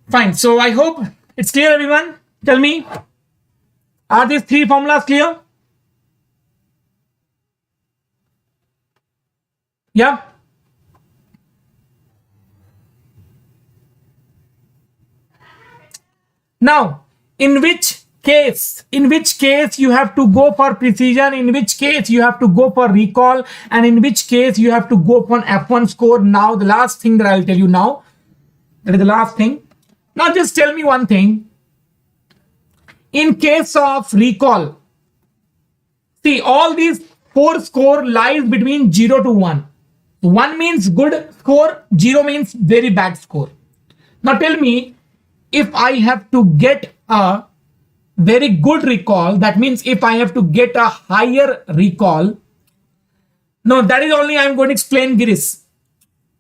Fine. So I hope it's clear, everyone. Tell me, are these three formulas clear? Yeah. Now, in which case you have to go for precision, in which case you have to go for recall, and in which case you have to go for F1 score. Now, the last thing that I'll tell you now, that is the last thing. Now, just tell me one thing. In case of recall, see, all these four score lies between 0 to 1. 1 means good score, 0 means very bad score. Now tell me, if I have to get a very good recall, that means if I have to get a higher recall, no, that is only I am going to explain, Girish.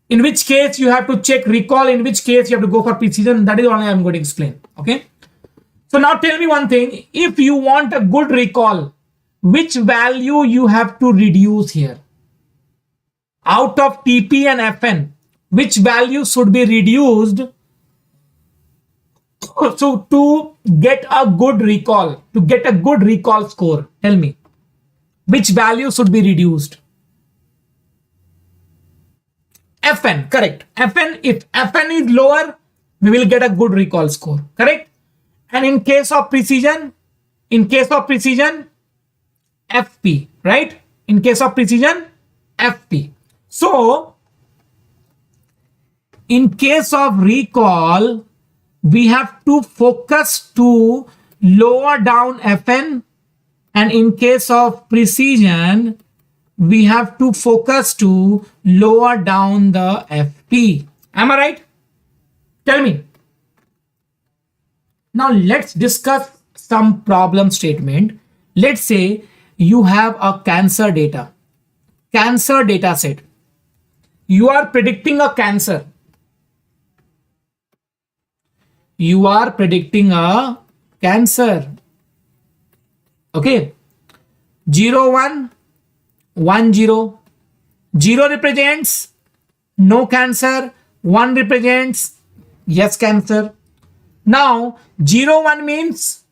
In which case you have to check recall, in which case you have to go for precision, that is only I am going to explain. Okay. So now tell me one thing, if you want a good recall, which value you have to reduce here? Out of TP and FN, which value should be reduced so to get a good recall, to get a good recall score? Tell me, which value should be reduced? FN, correct. FN, if FN is lower, we will get a good recall score, correct? And in case of precision, FP, right? In case of precision, FP. So, in case of recall, we have to focus to lower down FN, and in case of precision, we have to focus to lower down the FP. Am I right? Tell me. Now let's discuss some problem statement. Let's say you have a cancer data set. You are predicting a cancer. Okay. 0, 1, 1, 0. 0 represents no cancer. 1 represents yes cancer. Now 0, 1 means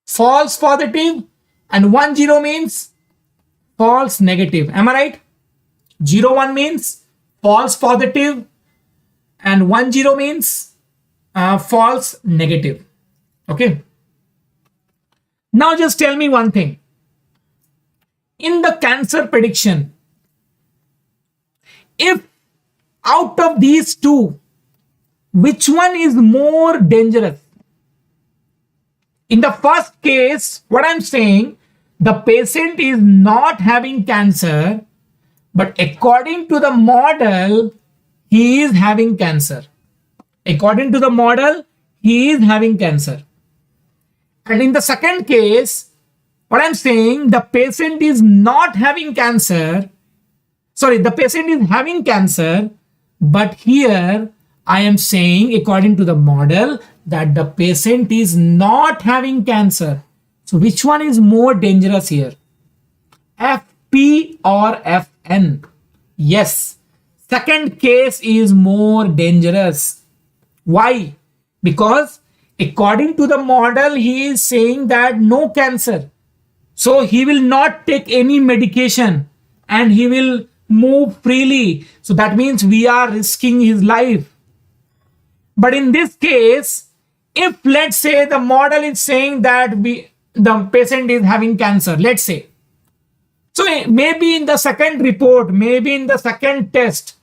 false positive, and 1, 0 means false negative. Am I right? 0, 1 means false positive, and 1, 0 means false negative. Okay. Now just tell me one thing. In the cancer prediction, if out of these two, which one is more dangerous? In the first case, what I'm saying, the patient is not having cancer, but according to the model, he is having cancer. According to the model, he is having cancer. And in the second case, what I'm saying, the patient is not having cancer. Sorry, the patient is having cancer, but here I am saying, according to the model, that the patient is not having cancer. So which one is more dangerous here? FP or FN? Yes, second case is more dangerous. Why? Because according to the model, he is saying that no cancer. So he will not take any medication and he will move freely. So that means we are risking his life. But in this case, if let's say the model is saying that the patient is having cancer, let's say. So maybe in the second report, maybe in the second test,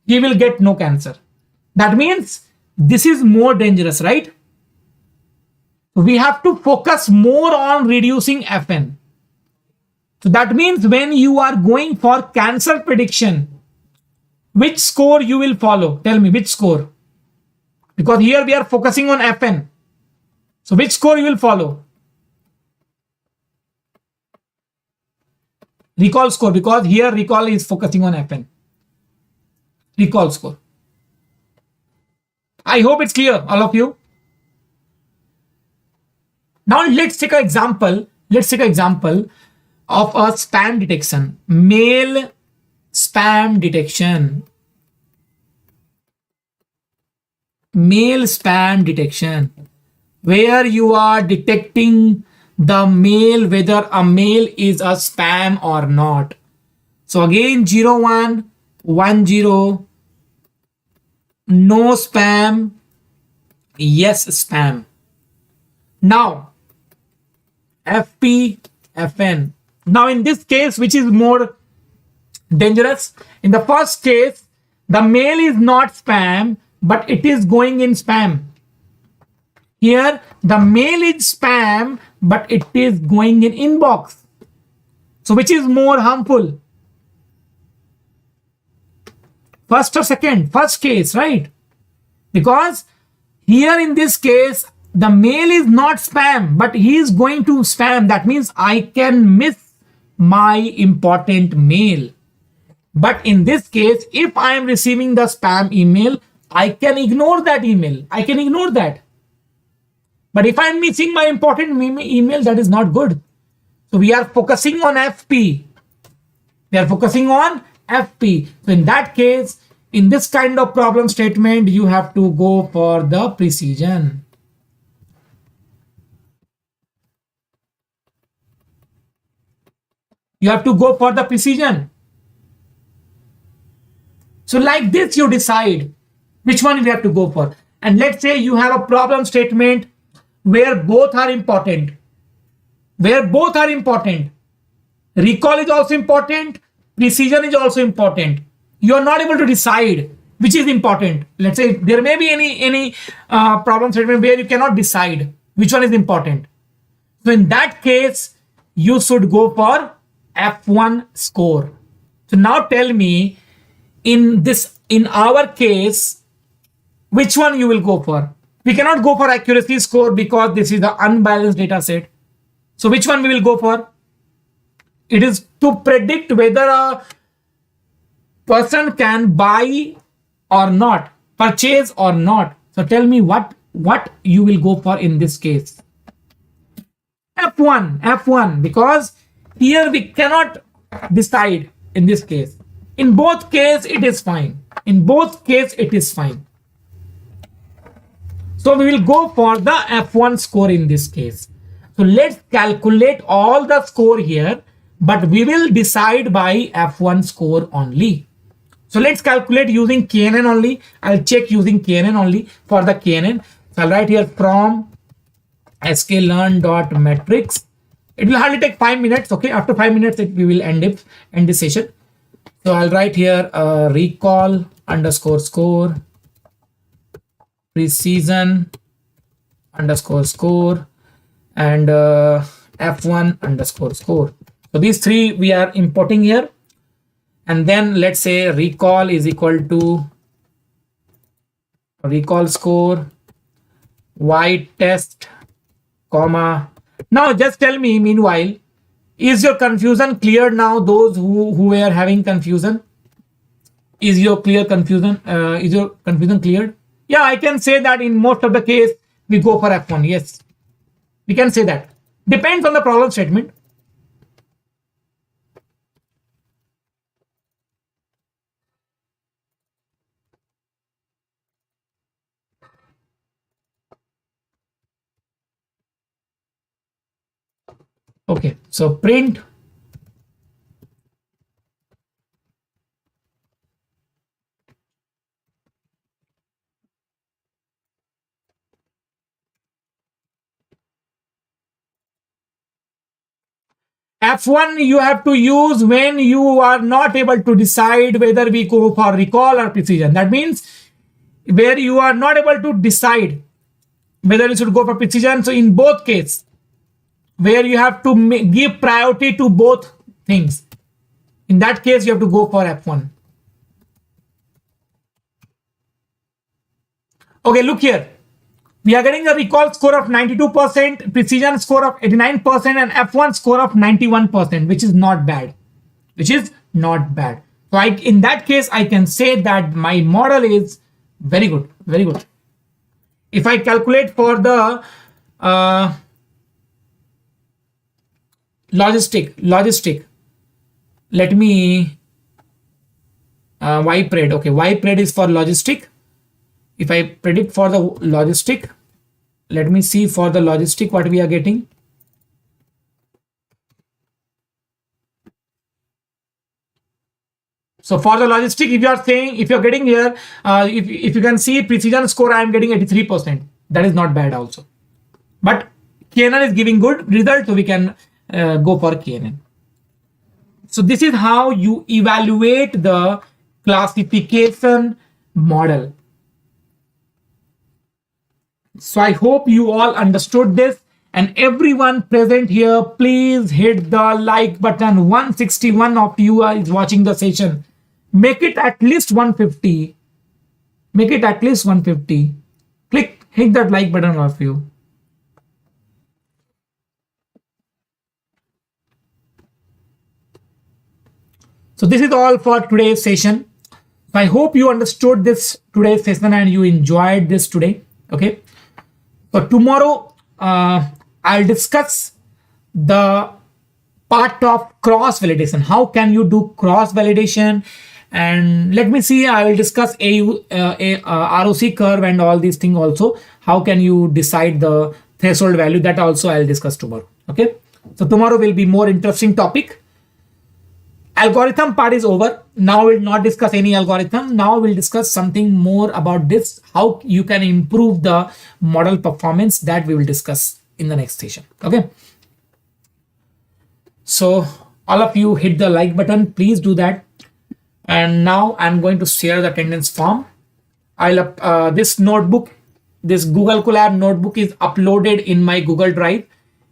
he will get no cancer. That means this is more dangerous, right? We have to focus more on reducing FN. So that means when you are going for cancer prediction, which score you will follow? Tell me which score. Because here we are focusing on FN. So which score you will follow? Recall score, because here recall is focusing on FN. Recall score. I hope it's clear, all of you. Now let's take an example. Let's take an example of a spam detection. Mail spam detection. Mail spam detection, where you are detecting the mail, whether a mail is a spam or not. So again, 0, 1, 1, 0, no spam, yes spam. Now FP, FN. Now in this case, which is more dangerous? In the first case, the mail is not spam, but it is going in spam. Here the mail is spam, but it is going in inbox. So which is more harmful? First or second? First case, right? Because here in this case, the mail is not spam, but he is going to spam. That means I can miss my important mail. But in this case, if I am receiving the spam email, I can ignore that email. I can ignore that. But if I'm missing my important email, that is not good. So we are focusing on FP. We are focusing on FP. So in that case, in this kind of problem statement, you have to go for the precision. You have to go for the precision. So like this, you decide which one you have to go for. And let's say you have a problem statement where both are important. Where both are important. Recall is also important. Precision is also important. You are not able to decide which is important. Let's say there may be any problem statement where you cannot decide which one is important. So in that case, you should go for F1 score. So now tell me, in our case, which one you will go for? We cannot go for accuracy score because this is the unbalanced data set. So which one we will go for? It is to predict whether a person can buy or not, purchase or not. So tell me what you will go for in this case. F1, because here we cannot decide in this case. In both cases, it is fine. In both cases, it is fine. So we will go for the F1 score in this case. So let's calculate all the score here, but we will decide by F1 score only. So let's calculate using KNN only. I'll check using KNN only for the KNN. So I'll write here from sklearn.metrics. It will hardly take 5 minutes. Okay, after 5 minutes, we will end this session. So I'll write here recall underscore score, precision underscore score, and F1 underscore score. So these three we are importing here. And then let's say recall is equal to recall score, y test, comma. Now just tell me, meanwhile, is your confusion clear now? Those who were having confusion, is your confusion cleared? Yeah, I can say that in most of the case we go for F1. Yes, we can say that. Depends on the problem statement. Okay, so print F1 you have to use when you are not able to decide whether we go for recall or precision. That means where you are not able to decide whether you should go for precision. So in both cases, where you have to give priority to both things, in that case you have to go for F1. Okay, look here. We are getting a recall score of 92%, precision score of 89%, and F1 score of 91%, which is not bad. So in that case, I can say that my model is very good, very good. If I calculate for the logistic, let me ypred. Okay, ypred is for logistic. If I predict for the logistic, let me see for the logistic what we are getting. So for the logistic, if you are saying, if you're getting here, if you can see precision score, I am getting 83%. That is not bad also. But KNN is giving good result, so we can go for KNN. So this is how you evaluate the classification model. So I hope you all understood this, and everyone present here, please hit the like button. 161 of you is watching the session. Make it at least 150. Make it at least 150. Hit that like button of you. So this is all for today's session. I hope you understood this today's session and you enjoyed this today. Okay. So tomorrow I'll discuss the part of cross validation. How can you do cross validation? And let me see, I will discuss ROC curve and all these things also. How can you decide the threshold value? That also I'll discuss tomorrow. Okay. So tomorrow will be more interesting topic. Algorithm part is over. Now we'll not discuss any algorithm. Now we'll discuss something more about this, how you can improve the model performance. That we will discuss in the next session. Okay. So all of you hit the like button, please do that. And now I'm going to share the attendance form. This notebook, this Google Colab notebook is uploaded in my Google Drive.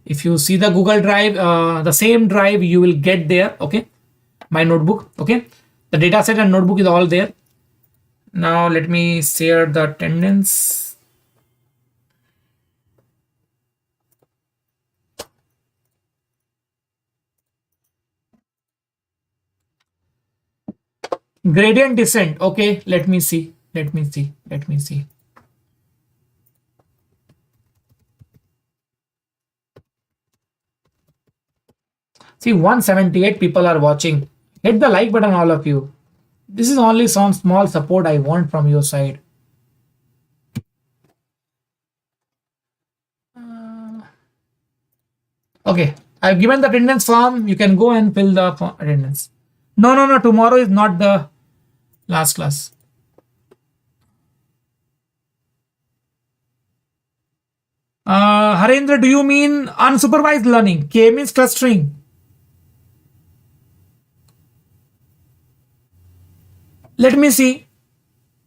If you see the Google Drive, the same drive you will get there. Okay. My notebook. Okay. The dataset and notebook is all there. Now let me share the attendance. Gradient descent. Okay. Let me see. See, 178 people are watching. Hit the like button, all of you. This is only some small support I want from your side. Okay, I've given the attendance form. You can go and fill the attendance. No. Tomorrow is not the last class. Harendra, do you mean unsupervised learning? K means clustering. Let me see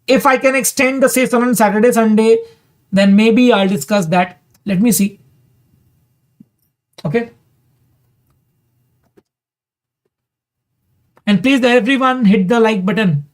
if I can extend the session on Saturday, Sunday, then maybe I'll discuss that. Let me see. Okay. And please, everyone, hit the like button.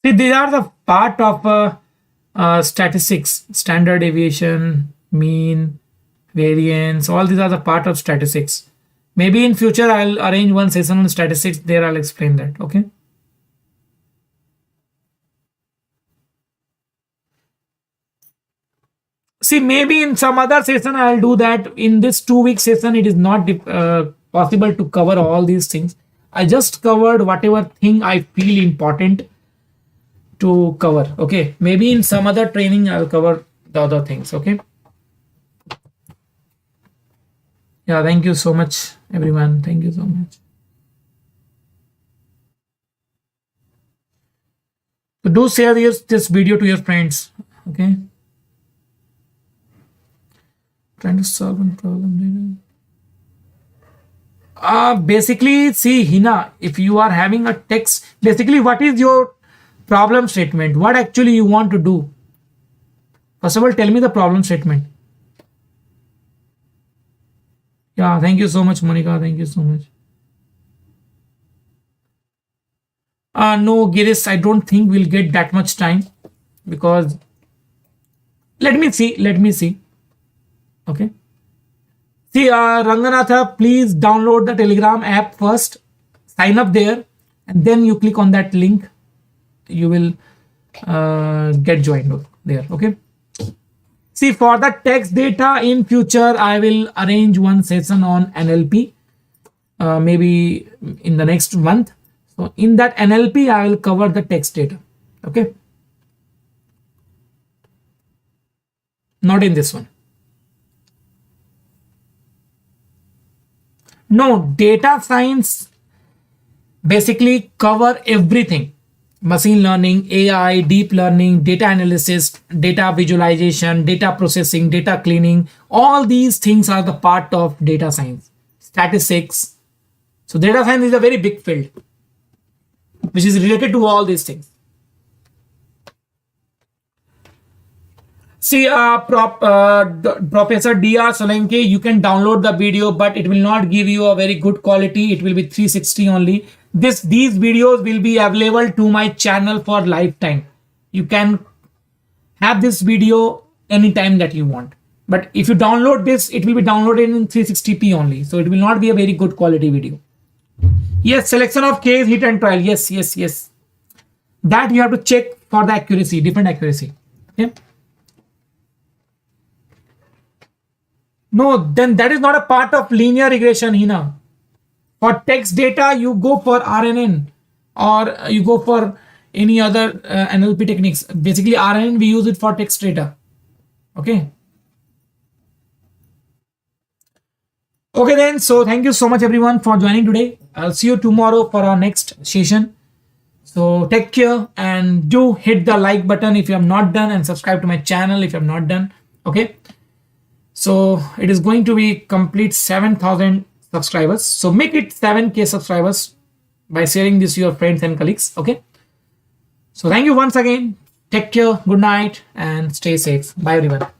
See, these are the part of statistics, standard deviation, mean, variance, all these are the part of statistics. Maybe in future I'll arrange one session on statistics. There I'll explain that. Okay. See, maybe in some other session I'll do that. In this 2 week session, it is not possible to cover all these things. I just covered whatever thing I feel important to cover. Okay, maybe in some other training I'll cover the other things. Okay. Yeah, thank you so much, everyone. Thank you so much. So do share this video to your friends. Okay. Trying to solve one problem. Basically, see, Hina, if you are having a text, basically, what is your problem statement? What actually you want to do? First of all, tell me the problem statement. Yeah, thank you so much, Monica. Thank you so much. No, Girish, I don't think we'll get that much time because let me see. Okay. See, Ranganatha, please download the Telegram app first, sign up there, and then you click on that link. You will get joined there. Okay. See, for the text data in future, I will arrange one session on NLP, maybe in the next month. So in that NLP, I will cover the text data. Okay. Not in this one. No, data science basically cover everything. machine learning, AI, deep learning, data analysis, data visualization, data processing, data cleaning. All these things are the part of data science, statistics. So data science is a very big field which is related to all these things. See, Professor D.R. Solanke, you can download the video, but it will not give you a very good quality. It will be 360 only. These videos will be available to my channel for lifetime. You can have this video anytime that you want. But if you download this, it will be downloaded in 360p only. So it will not be a very good quality video. Yes, selection of case, hit and trial. Yes. That you have to check for the accuracy, different accuracy. Okay. No, then that is not a part of linear regression, Hina. For text data, you go for RNN or you go for any other NLP techniques. Basically, RNN, we use it for text data. Okay. Okay then, so thank you so much everyone for joining today. I'll see you tomorrow for our next session. So take care and do hit the like button if you have not done and subscribe to my channel if you have not done. Okay. So it is going to be complete 7,000 subscribers. So make it 7K subscribers by sharing this to your friends and colleagues. Okay. So thank you once again. Take care. Good night and stay safe. Bye everyone.